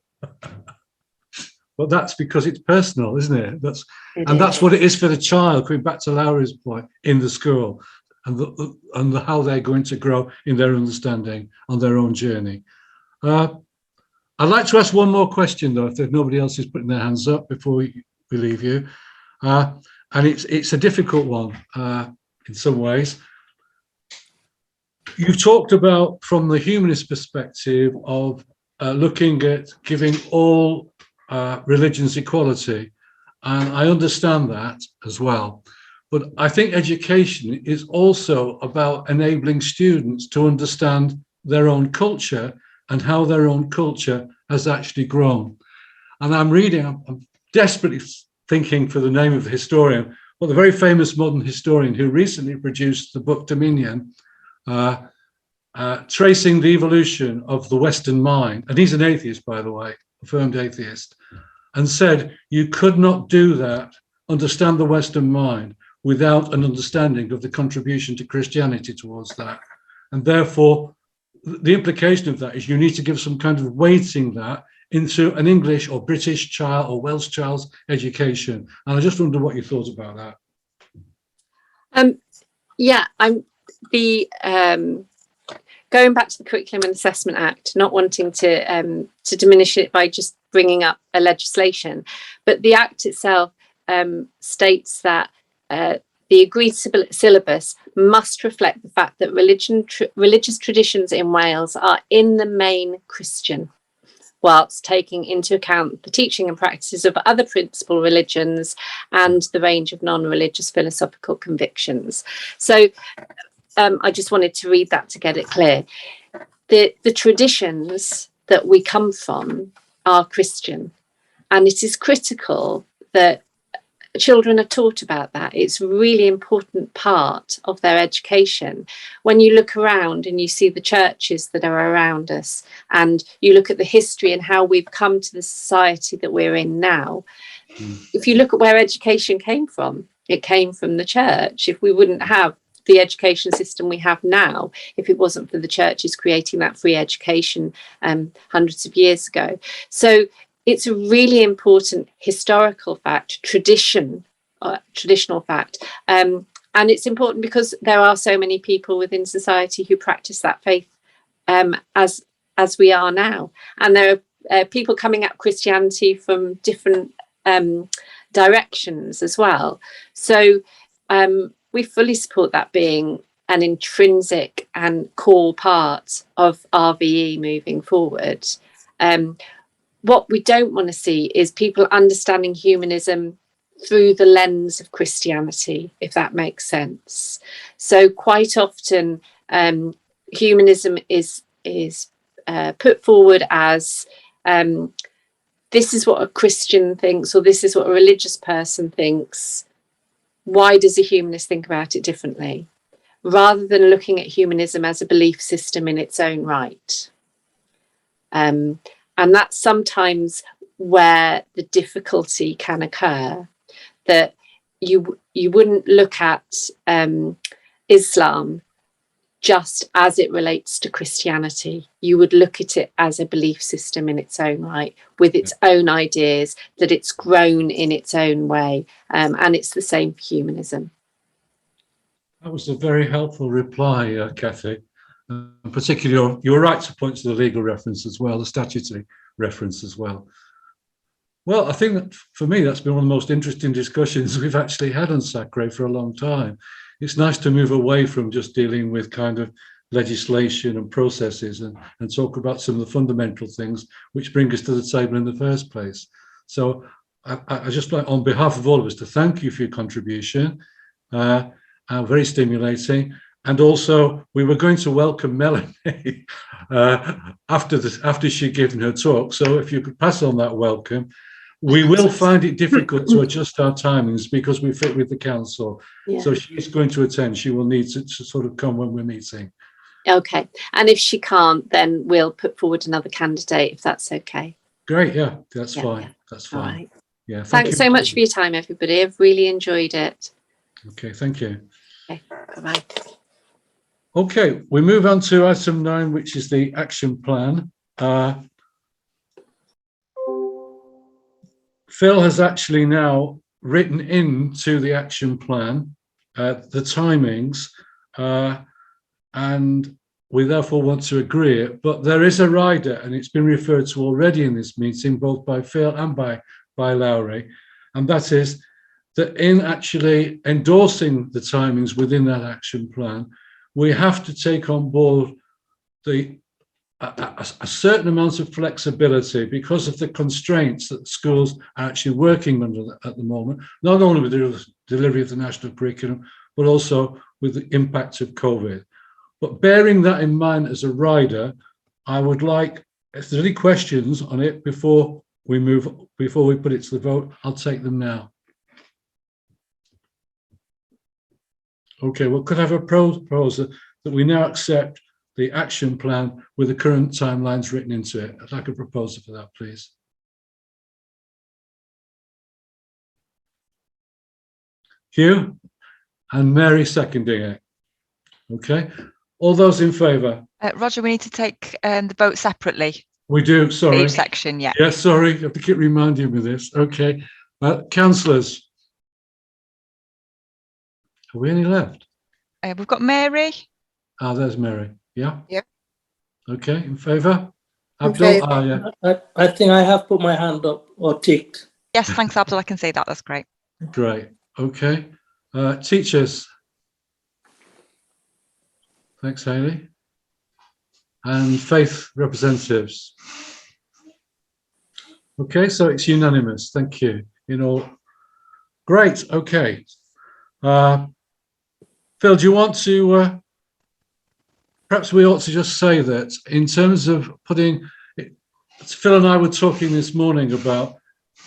But that's because it's personal, isn't it? That's what it is for the child, going back to Laura's point, in the school. And how they're going to grow in their understanding on their own journey. I'd like to ask one more question, though, if there's nobody else who's putting their hands up before we leave you. And it's a difficult one in some ways. You talked about, from the humanist perspective, of looking at giving all religions equality. And I understand that as well. But I think education is also about enabling students to understand their own culture and how their own culture has actually grown. And I'm desperately thinking for the name of the historian, well, the very famous modern historian who recently produced the book Dominion, tracing the evolution of the Western mind. And he's an atheist, by the way, affirmed atheist, and said you could not do that, understand the Western mind, without an understanding of the contribution to Christianity towards that. And therefore, the implication of that is you need to give some kind of weighting that into an English or British child or Welsh child's education. And I just wonder what you thought about that. Yeah, I'm going back to the Curriculum and Assessment Act, not wanting to diminish it by just bringing up a legislation, but the Act itself states that the agreed syllabus must reflect the fact that religious traditions in Wales are in the main Christian, whilst taking into account the teaching and practices of other principal religions and the range of non-religious philosophical convictions. So I just wanted to read that to get it clear. The traditions that we come from are Christian, and it is critical that children are taught about that. It's a really important part of their education. When you look around and you see the churches that are around us, and you look at the history and how we've come to the society that we're in now, if you look at where education came from, it came from the church. If we wouldn't have the education system we have now, if it wasn't for the churches creating that free education hundreds of years ago. So it's a really important historical fact, traditional fact. And it's important because there are so many people within society who practice that faith as we are now. And there are people coming at Christianity from different directions as well. So we fully support that being an intrinsic and core part of RVE moving forward. What we don't want to see is people understanding humanism through the lens of Christianity, if that makes sense. So quite often humanism is put forward as this is what a Christian thinks, or this is what a religious person thinks. Why does a humanist think about it differently? Rather than looking at humanism as a belief system in its own right. And that's sometimes where the difficulty can occur, that you wouldn't look at Islam just as it relates to Christianity. You would look at it as a belief system in its own right, with its own ideas, that it's grown in its own way, and it's the same for humanism. That was a very helpful reply, Kathy. Particularly, you were right to point to the legal reference as well, the statutory reference as well. Well, I think that for me, that's been one of the most interesting discussions we've actually had on SACRE for a long time. It's nice to move away from just dealing with kind of legislation and processes and talk about some of the fundamental things which bring us to the table in the first place. So I just like, on behalf of all of us, to thank you for your contribution. Very stimulating. And also, we were going to welcome Melanie after she'd given her talk. So if you could pass on that welcome. We will find it difficult to adjust our timings because we fit with the council. Yeah. So she's going to attend. She will need to sort of come when we're meeting. Okay. And if she can't, then we'll put forward another candidate, if that's okay. Great. Yeah, that's fine. Yeah. That's fine. All right. Yeah. Thanks so much for your time, everybody. I've really enjoyed it. Okay. Thank you. Okay. Bye-bye. Okay. We move on to item 9, which is the action plan. Phil has actually now written into the action plan the timings, and we therefore want to agree it. But there is a rider, and it's been referred to already in this meeting, both by Phil and by Lowry, and that is that in actually endorsing the timings within that action plan, we have to take on board a certain amount of flexibility because of the constraints that schools are actually working under at the moment, not only with the delivery of the national curriculum, but also with the impact of COVID. But bearing that in mind as a rider, I would like, if there's any questions on it before we put it to the vote, I'll take them now. Okay, well, could I have a proposal that we now accept the action plan with the current timelines written into it? I'd like a proposal for that, please. Hugh and Mary seconding it. Okay, all those in favour? Roger, we need to take the vote separately. We do, sorry. Each section, yeah. Yeah, sorry, I have to keep reminding me of this. Okay, councillors. Have we any left? We've got Mary. There's Mary. Yeah. Yep. Okay. In favour? Abdul? Yeah. I think I have put my hand up or ticked. Yes, thanks, Abdul. I can see that. That's great. Great. Okay. Teachers. Thanks, Hayley. And faith representatives. Okay, so it's unanimous. Thank you. Great. Okay. Phil, do you want to? Perhaps we ought to just say that in terms of putting, Phil and I were talking this morning about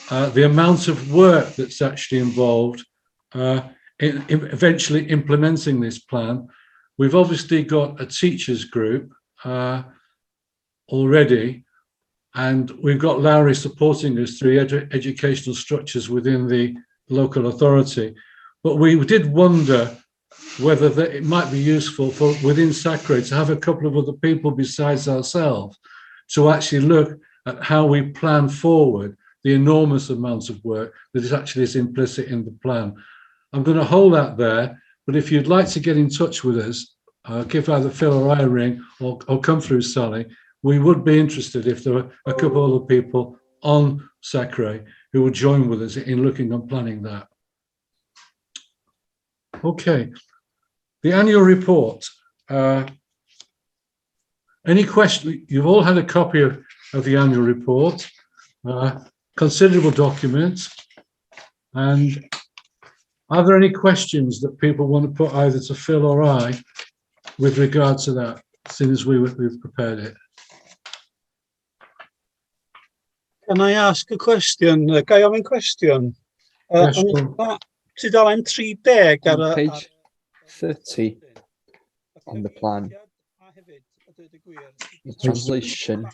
the amount of work that's actually involved in eventually implementing this plan. We've obviously got a teachers group already, and we've got Lowry supporting us through educational structures within the local authority. But we did wonder whether it might be useful for within SACRE to have a couple of other people besides ourselves to actually look at how we plan forward the enormous amounts of work that is implicit in the plan. I'm going to hold that there, but if you'd like to get in touch with us, give either Phil or I a ring or come through Sally. We would be interested if there were a couple of other people on SACRE who would join with us in looking and planning that. Okay. the annual report. Any question? You've all had a copy of the annual report, considerable documents. And are there any questions that people want to put either to Phil or I with regard to that, since we've prepared it? Can I ask a question? Ga I ofyn cwestiwn? Yes, sure. Tudalen 30 ar On y... page 30 on the plan, the translation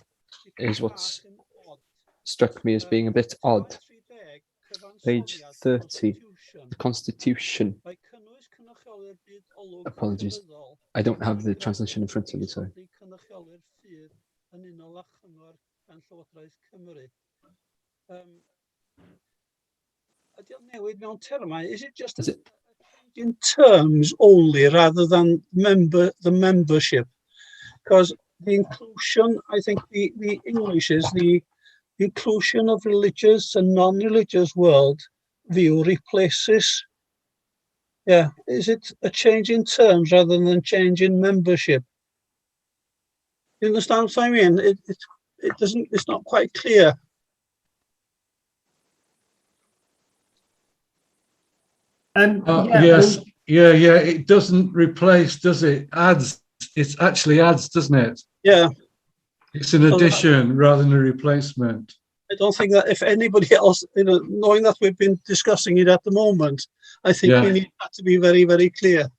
is what's struck me as being a bit odd. Page 30, the Constitution. Apologies, I don't have the translation in front of me, sorry. Is it just in terms only rather than the membership? Because the inclusion, I think the English is the inclusion of religious and non-religious world view replaces. Yeah, is it a change in terms rather than change in membership? You understand what I mean? It doesn't. It's not quite clear. Yes, yeah. It doesn't replace, does it? Adds. It actually adds, doesn't it? Yeah. It's an addition rather than a replacement. I don't think that if anybody else, knowing that we've been discussing it at the moment, I think we need that to be very, very clear.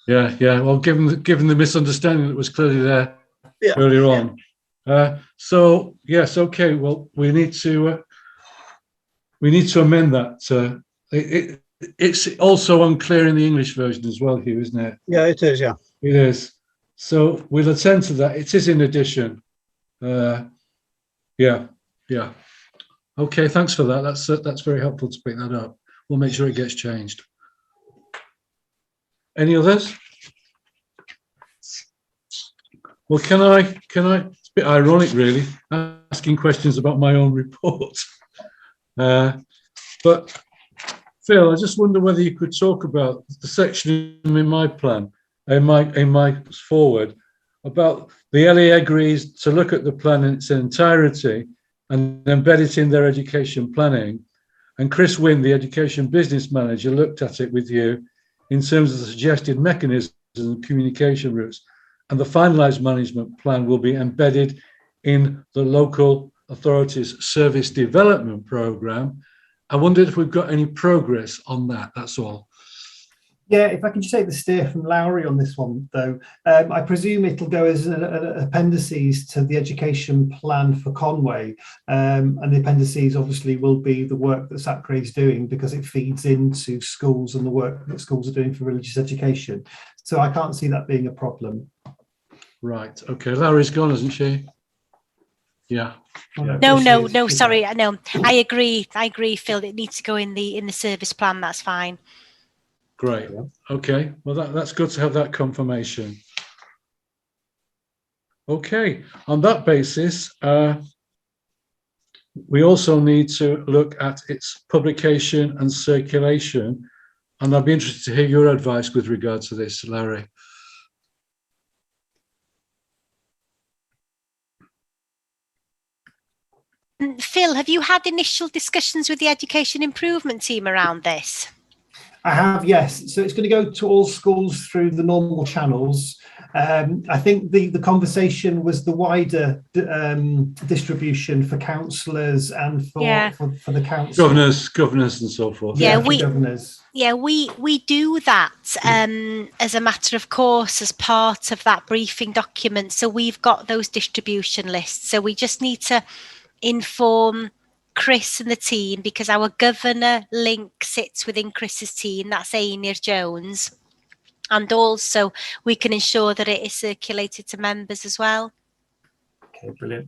Yeah. Well, given the misunderstanding that was clearly there earlier on. So yes, okay. Well, we need to amend that. It's also unclear in the English version as well, Hugh, isn't it? Yeah, it is. Yeah, it is. So we'll attend to that. It is in addition. Yeah. Okay, thanks for that. That's very helpful to pick that up. We'll make sure it gets changed. Any others? Well, can I? It's a bit ironic, really, asking questions about my own report. But Phil, I just wonder whether you could talk about the section in my plan, in my forward, about the LA agrees to look at the plan in its entirety and embed it in their education planning. And Chris Wynn, the education business manager, looked at it with you in terms of the suggested mechanisms and communication routes. And the finalised management plan will be embedded in the local authorities service development programme. I wondered if we've got any progress on that, that's all. Yeah, if I can just take the steer from Lowry on this one, though, I presume it'll go as an appendices to the education plan for Conwy, and the appendices obviously will be the work that SACRE is doing because it feeds into schools and the work that schools are doing for religious education. So I can't see that being a problem. Right. Okay. Lowry's gone, hasn't she? Yeah. No. Sorry. No, I agree, Phil. It needs to go in the service plan. That's fine. Great. Okay. Well, that's good to have that confirmation. Okay. On that basis, we also need to look at its publication and circulation. And I'd be interested to hear your advice with regard to this, Larry. Phil, have you had initial discussions with the education improvement team around this? I have, yes. So it's going to go to all schools through the normal channels. I think the conversation was the wider distribution for councillors and for the council. Governors and so forth. Yeah, we do that as a matter of course as part of that briefing document. So we've got those distribution lists. So we just need to inform Chris and the team, because our governor link sits within Chris's team, that's Aenir Jones, and also we can ensure that it is circulated to members as well. Okay, brilliant.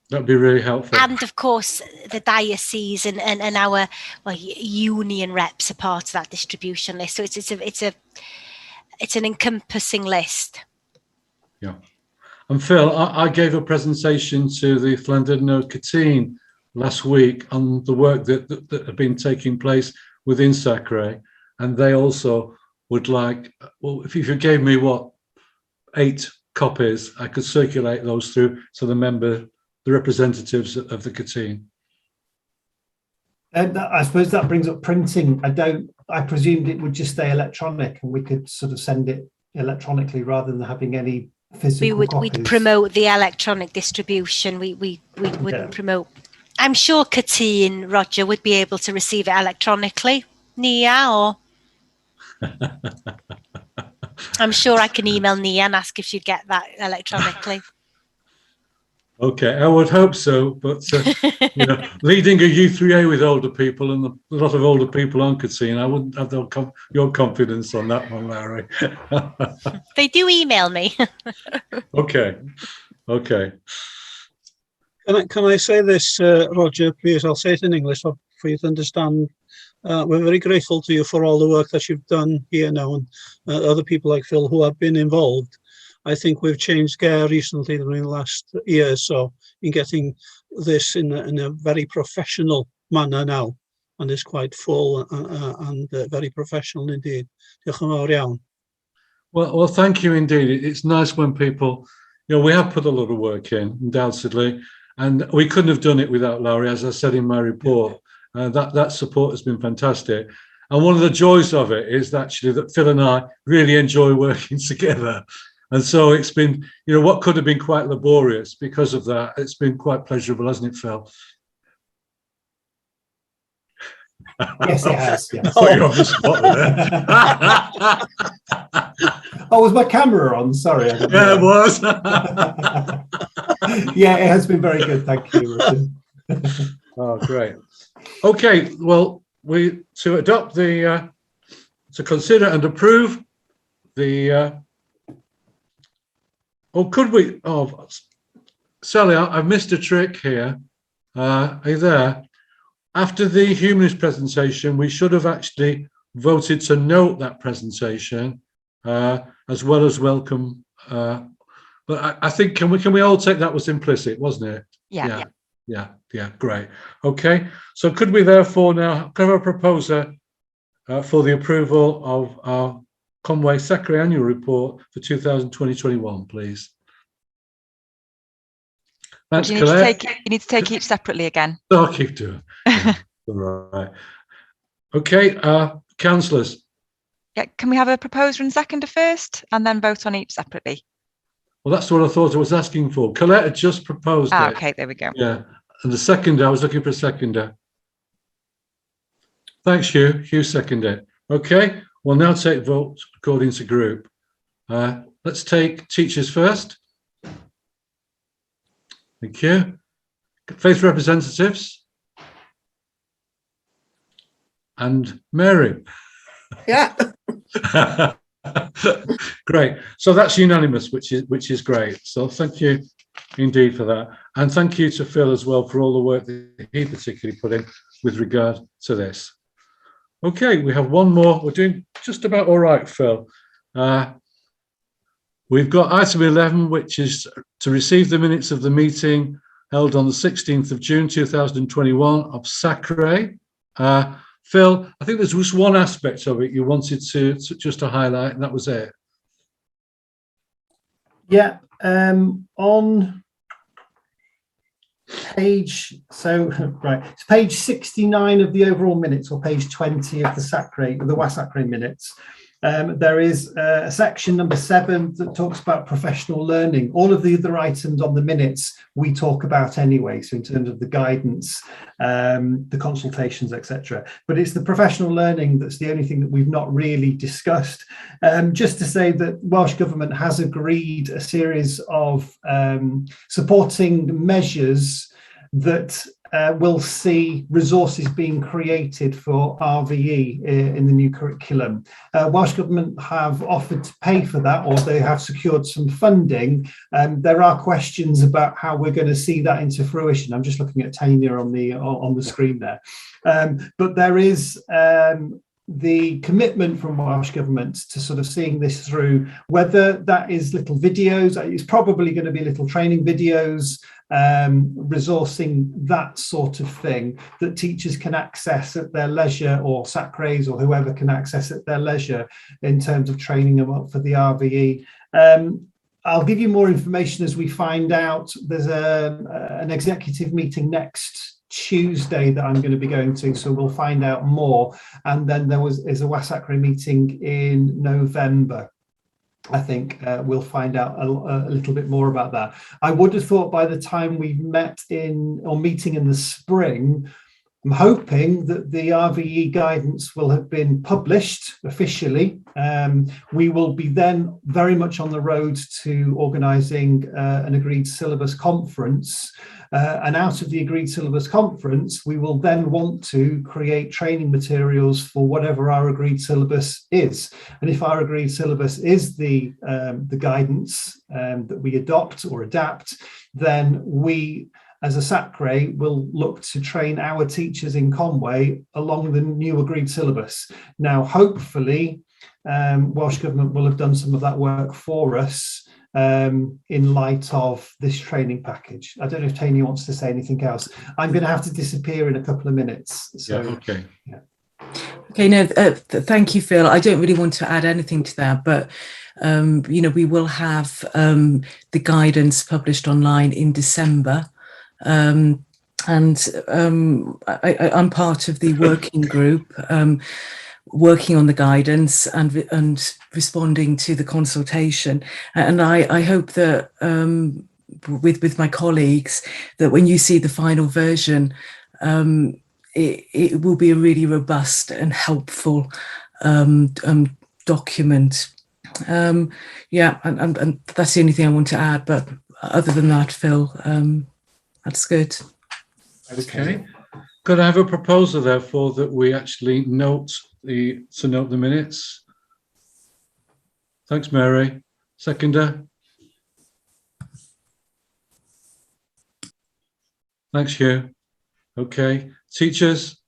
That'd be really helpful. And of course the diocese and our union reps are part of that distribution list, so it's an encompassing list. Yeah. And Phil, I gave a presentation to the Llandudno Cytun last week on the work that had been taking place within SACRE, and they also would like, well, if you gave me 8 copies, I could circulate those through to the representatives of the canteen. I suppose that brings up printing. I presumed it would just stay electronic, and we could sort of send it electronically rather than having any physical copies. We'd promote the electronic distribution. We wouldn't promote. I'm sure Katine, Roger, would be able to receive it electronically. Nia, or I'm sure I can email Nia and ask if she'd get that electronically. Okay, I would hope so, but leading a U3A with older people, and a lot of older people on Katine, I wouldn't have your confidence on that one, Larry. They do email me. Okay. Can I say this, Roger, please? I'll say it in English for you to understand. We're very grateful to you for all the work that you've done here now, and other people like Phil who have been involved. I think we've changed gear recently during the last year or so in getting this in a very professional manner now, and it's quite full and very professional indeed. Diolch yn fawr iawn. Well, thank you indeed. It's nice when people, we have put a lot of work in, undoubtedly, and we couldn't have done it without Larry, as I said in my report. That support has been fantastic. And one of the joys of it is actually that Phil and I really enjoy working together. And so it's been, what could have been quite laborious because of that, it's been quite pleasurable, hasn't it, Phil? Yes, it has. Yes. Oh, you're on the spot there. Oh, was my camera on? Sorry. Yeah, it was. Yeah, it has been very good. Thank you. Oh, great. Okay, well, to adopt to consider and approve the, could we, Sally, I've missed a trick here. Are you there? After the humanist presentation, we should have actually voted to note that presentation as well as welcome. But I think, can we all take that was implicit, wasn't it? Yeah, great. Okay, so could we therefore now have a proposer for the approval of our Conwy SACRE annual report for 2020-21, please? Thanks, you need to take each separately again. I'll keep doing. All right. Okay, councillors. Yeah, can we have a proposer and seconder first, and then vote on each separately? Well, that's what I thought I was asking for. Colette had just proposed it. Okay, there we go. Yeah, and the seconder, I was looking for a seconder. Thanks, Hugh. Hugh seconded. Okay, we'll now take votes according to group. Let's take teachers first. Thank you. Faith representatives. And Mary. Yeah. Great. So that's unanimous, which is great. So thank you indeed for that. And thank you to Phil as well for all the work that he particularly put in with regard to this. Okay, we have one more. We're doing just about all right, Phil. We've got item 11, which is to receive the minutes of the meeting held on the 16th of June 2021 of SACRE. Phil, I think there's just one aspect of it you wanted to just to highlight, and that was it. Yeah, on page, it's page 69 of the overall minutes, or page 20 of the SACRE, the WASACRE minutes. There is a section number 7 that talks about professional learning. All of the other items on the minutes we talk about anyway, so in terms of the guidance, the consultations, etc. But it's the professional learning that's the only thing that we've not really discussed. Just to say that Welsh Government has agreed a series of supporting measures that will see resources being created for RVE in the new curriculum. Welsh Government have offered to pay for that, or they have secured some funding. There are questions about how we're going to see that into fruition. I'm just looking at Tanya on the screen there. But there is the commitment from Welsh Government to sort of seeing this through, whether that is little videos, it's probably going to be little training videos, resourcing, that sort of thing that teachers can access at their leisure, or SACREs or whoever can access at their leisure in terms of training them up for the RVE. I'll give you more information as we find out. There's an executive meeting next Tuesday that I'm going to be going to, so we'll find out more. And then is a WASACRE meeting in November. I think we'll find out a little bit more about that. I would have thought by the time we've meeting in the spring, I'm hoping that the RVE guidance will have been published officially. We will be then very much on the road to organising an agreed syllabus conference. And out of the agreed syllabus conference, we will then want to create training materials for whatever our agreed syllabus is. And if our agreed syllabus is the guidance that we adopt or adapt, then we, as a SACRE, will look to train our teachers in Conwy along the new agreed syllabus. Now, hopefully, Welsh Government will have done some of that work for us in light of this training package. I don't know if Tanya wants to say anything else. I'm going to have to disappear in a couple of minutes. So, yeah, okay. Yeah. Okay, no, thank you, Phil. I don't really want to add anything to that, but we will have the guidance published online in December. I'm part of the working group working on the guidance and responding to the consultation. And I hope that with my colleagues, that when you see the final version, it will be a really robust and helpful document. Yeah, and that's the only thing I want to add. But other than that, Phil, that's good. Okay. Could I have a proposal, therefore, that we actually note the minutes? Thanks, Mary. Seconder. Thanks, Hugh. Okay. Teachers.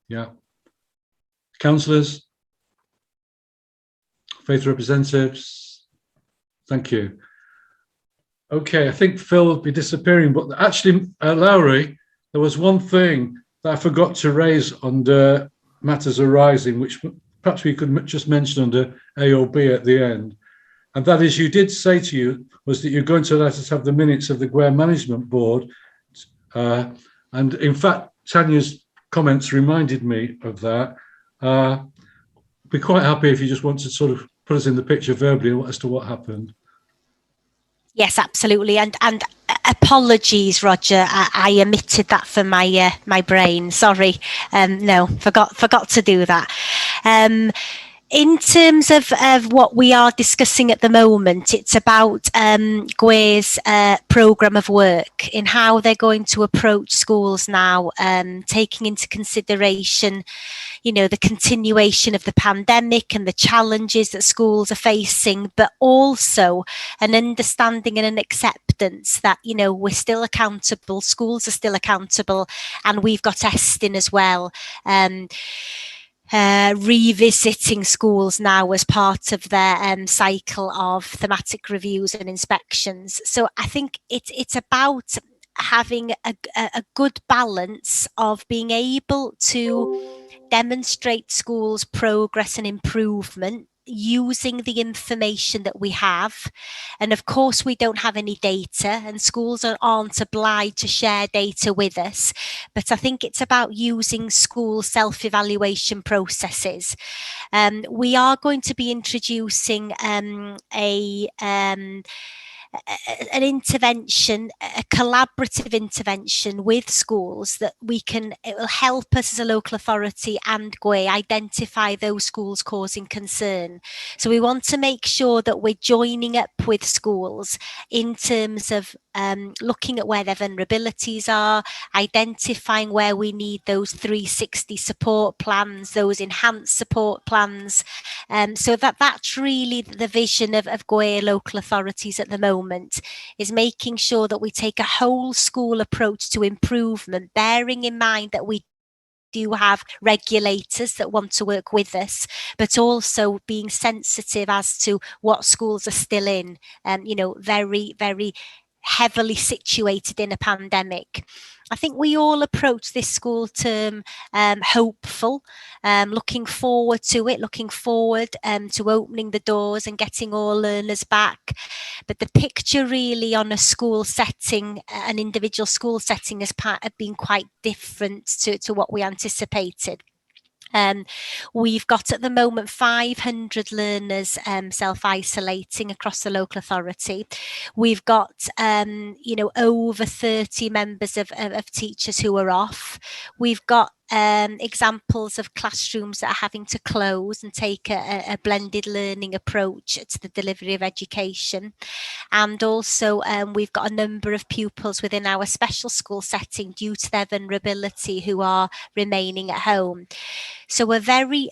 Yeah. Councillors. Faith representatives. Thank you. Okay, I think Phil will be disappearing, but actually, Lowry, there was one thing that I forgot to raise under matters arising, which perhaps we could just mention under A or B at the end. And that is, you did say to you, was that you're going to let us have the minutes of the Gware Management Board. And in fact, Tanya's comments reminded me of that. Be quite happy if you just want to sort of put us in the picture verbally as to what happened. Yes, absolutely. And apologies, Roger. I omitted that from my brain. Sorry. No, forgot to do that. In terms of what we are discussing at the moment, it's about Gware's programme of work in how they're going to approach schools now, taking into consideration, the continuation of the pandemic and the challenges that schools are facing, but also an understanding and an acceptance that, we're still accountable, schools are still accountable, and we've got testing as well. Revisiting schools now as part of their cycle of thematic reviews and inspections. So I think it's about having a good balance of being able to demonstrate schools' progress and improvement using the information that we have. And of course, we don't have any data, and schools aren't obliged to share data with us. But I think it's about using school self-evaluation processes. We are going to be introducing an intervention, a collaborative intervention with schools that it will help us as a local authority and Gware identify those schools causing concern. So we want to make sure that we're joining up with schools in terms of looking at where their vulnerabilities are, identifying where we need those 360 support plans, those enhanced support plans. So that's really the vision of Gware local authorities at the moment, is making sure that we take a whole school approach to improvement, bearing in mind that we do have regulators that want to work with us, but also being sensitive as to what schools are still in, very, very heavily situated in a pandemic. I think we all approach this school term hopeful, looking forward to it, looking forward to opening the doors and getting all learners back. But the picture really on a school setting, an individual school setting, has been quite different to what we anticipated. We've got at the moment 500 learners self-isolating across the local authority. We've got over 30 members of teachers who are off. We've got examples of classrooms that are having to close and take a blended learning approach to the delivery of education. And also we've got a number of pupils within our special school setting due to their vulnerability who are remaining at home. So a very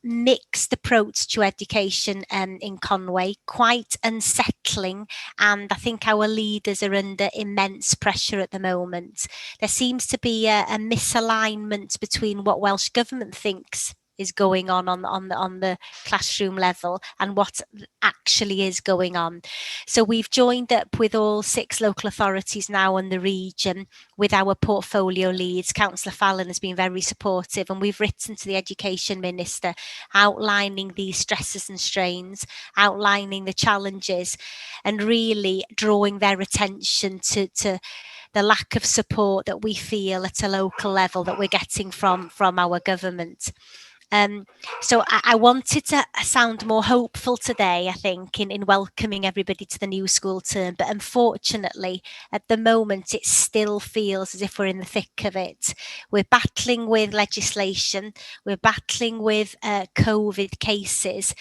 mixed approach to education in Conwy, quite unsettling, and I think our leaders are under immense pressure at the moment. There seems to be a misalignment between what Welsh Government thinks is going on the classroom level and what actually is going on. So we've joined up with all 6 local authorities now in the region with our portfolio leads. Councillor Fallon has been very supportive, and we've written to the Education Minister outlining these stresses and strains, outlining the challenges, and really drawing their attention to the lack of support that we feel at a local level that we're getting from our government. So I wanted to sound more hopeful today, I think, in welcoming everybody to the new school term. But unfortunately, at the moment, it still feels as if we're in the thick of it. We're battling with legislation. We're battling with COVID cases.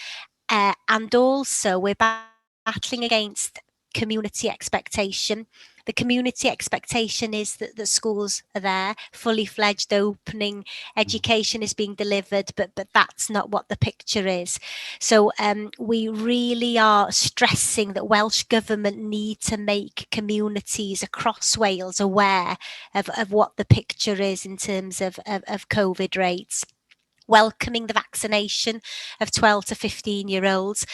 And also we're battling against community expectation. The community expectation is that the schools are there, fully fledged, opening, education is being delivered, but that's not what the picture is. So we really are stressing that Welsh Government need to make communities across Wales aware of what the picture is in terms of COVID rates. Welcoming the vaccination of 12 to 15-year-olds,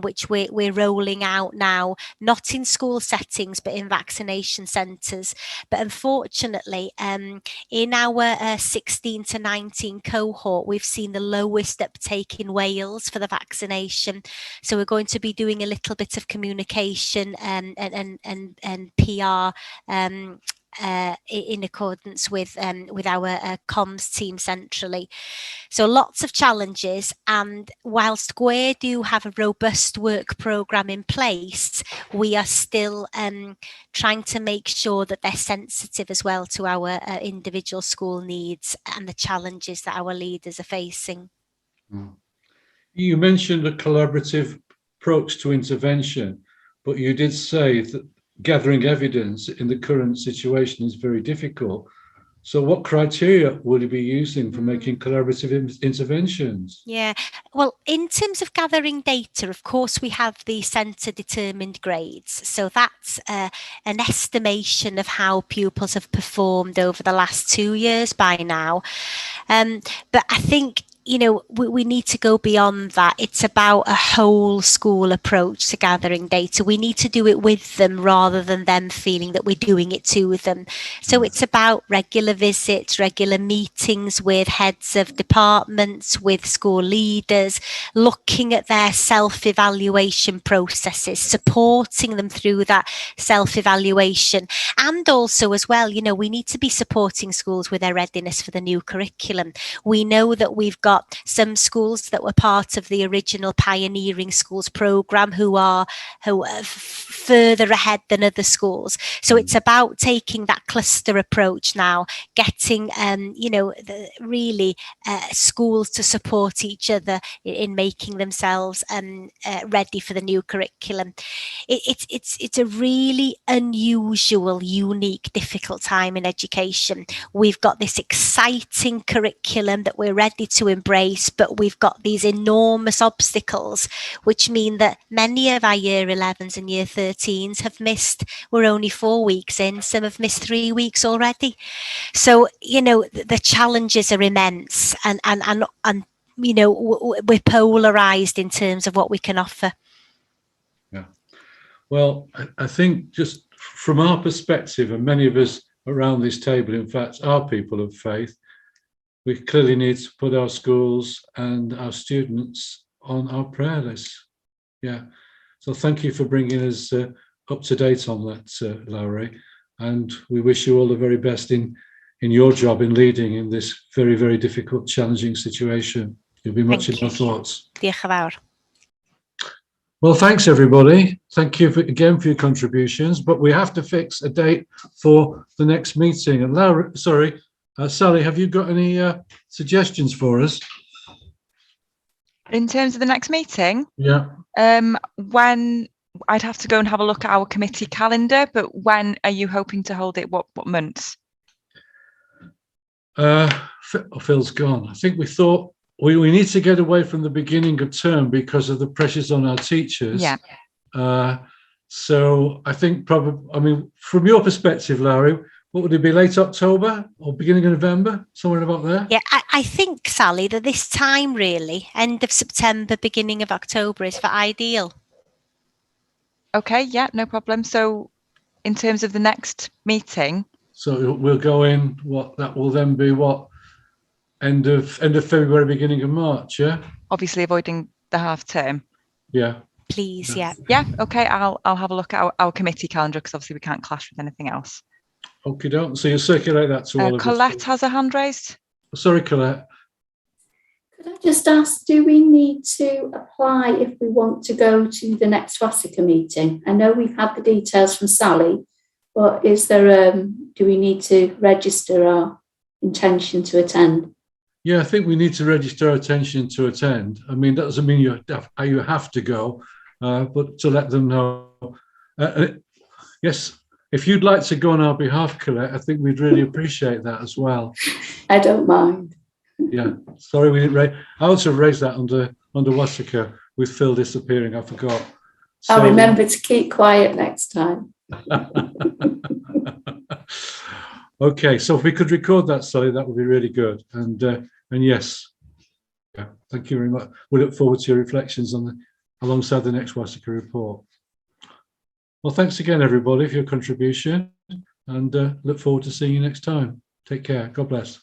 which we're rolling out now, not in school settings, but in vaccination centres. But unfortunately, in our 16 to 19 cohort, we've seen the lowest uptake in Wales for the vaccination. So we're going to be doing a little bit of communication and PR in accordance with our comms team centrally. So lots of challenges, and whilst we do have a robust work programme in place, we are still trying to make sure that they're sensitive as well to our individual school needs and the challenges that our leaders are facing. You mentioned a collaborative approach to intervention, but you did say that gathering evidence in the current situation is very difficult. So what criteria will you be using for making collaborative interventions? Yeah, well, in terms of gathering data, of course, we have the centre determined grades. So that's an estimation of how pupils have performed over the last 2 years by now. But I think we need to go beyond that. It's about a whole school approach to gathering data. We need to do it with them rather than them feeling that we're doing it to them. So it's about regular visits, regular meetings with heads of departments, with school leaders, looking at their self-evaluation processes, supporting them through that self-evaluation. And also as well, we need to be supporting schools with their readiness for the new curriculum. We know that we've got some schools that were part of the original Pioneering Schools programme who are further ahead than other schools. So it's about taking that cluster approach now, getting really schools to support each other in making themselves ready for the new curriculum. It's a really unusual, unique, difficult time in education. We've got this exciting curriculum that we're ready to embrace, but we've got these enormous obstacles, which mean that many of our year 11s and year 13s have missed. We're only 4 weeks in, some have missed 3 weeks already. So, you know, the challenges are immense, and you know, we're polarized in terms of what we can offer. Yeah. Well, I think just from our perspective, and many of us around this table, in fact, are people of faith, we clearly need to put our schools and our students on our prayer list. Yeah. So thank you for bringing us up to date on that, Lowry. And we wish you all the very best in your job in leading in this very, very difficult, challenging situation. You'll be much in our thoughts. Diolch yn fawr. Well, thanks, everybody. Thank you again for your contributions, but we have to fix a date for the next meeting. And Laura, Sally, have you got any suggestions for us? In terms of the next meeting? Yeah. When I'd have to go and have a look at our committee calendar, but when are you hoping to hold it? What months? Phil's gone. I think we thought we need to get away from the beginning of term because of the pressures on our teachers. Yeah. So I think probably, I mean, from your perspective, Larry, what would it be, late October or beginning of November, somewhere about there? Yeah, I think, Sally, that this time really, end of September, beginning of October is for ideal. Okay, yeah, no problem. So in terms of the next meeting? So we'll go in, that will then be end of February, beginning of March, yeah? Obviously avoiding the half term. Yeah. Please, yeah. Yeah, okay, I'll have a look at our committee calendar because obviously we can't clash with anything else. Okay, don't. So you circulate that to all of us. Colette has a hand raised. Sorry, Colette. Could I just ask, do we need to apply if we want to go to the next SACRE meeting? I know we've had the details from Sally, but is there do we need to register our intention to attend? Yeah, I think we need to register our intention to attend. I mean, that doesn't mean you have to go, but to let them know. Yes, if you'd like to go on our behalf, Colette, I think we'd really appreciate that as well. I don't mind. Yeah, sorry we didn't raise. I also raised that under SACRE with Phil disappearing. I forgot. So, I'll remember to keep quiet next time. Okay, so if we could record that, Sally, that would be really good. And yes, yeah, thank you very much. We look forward to your reflections alongside the next SACRE report. Well, thanks again, everybody, for your contribution, and look forward to seeing you next time. Take care. God bless.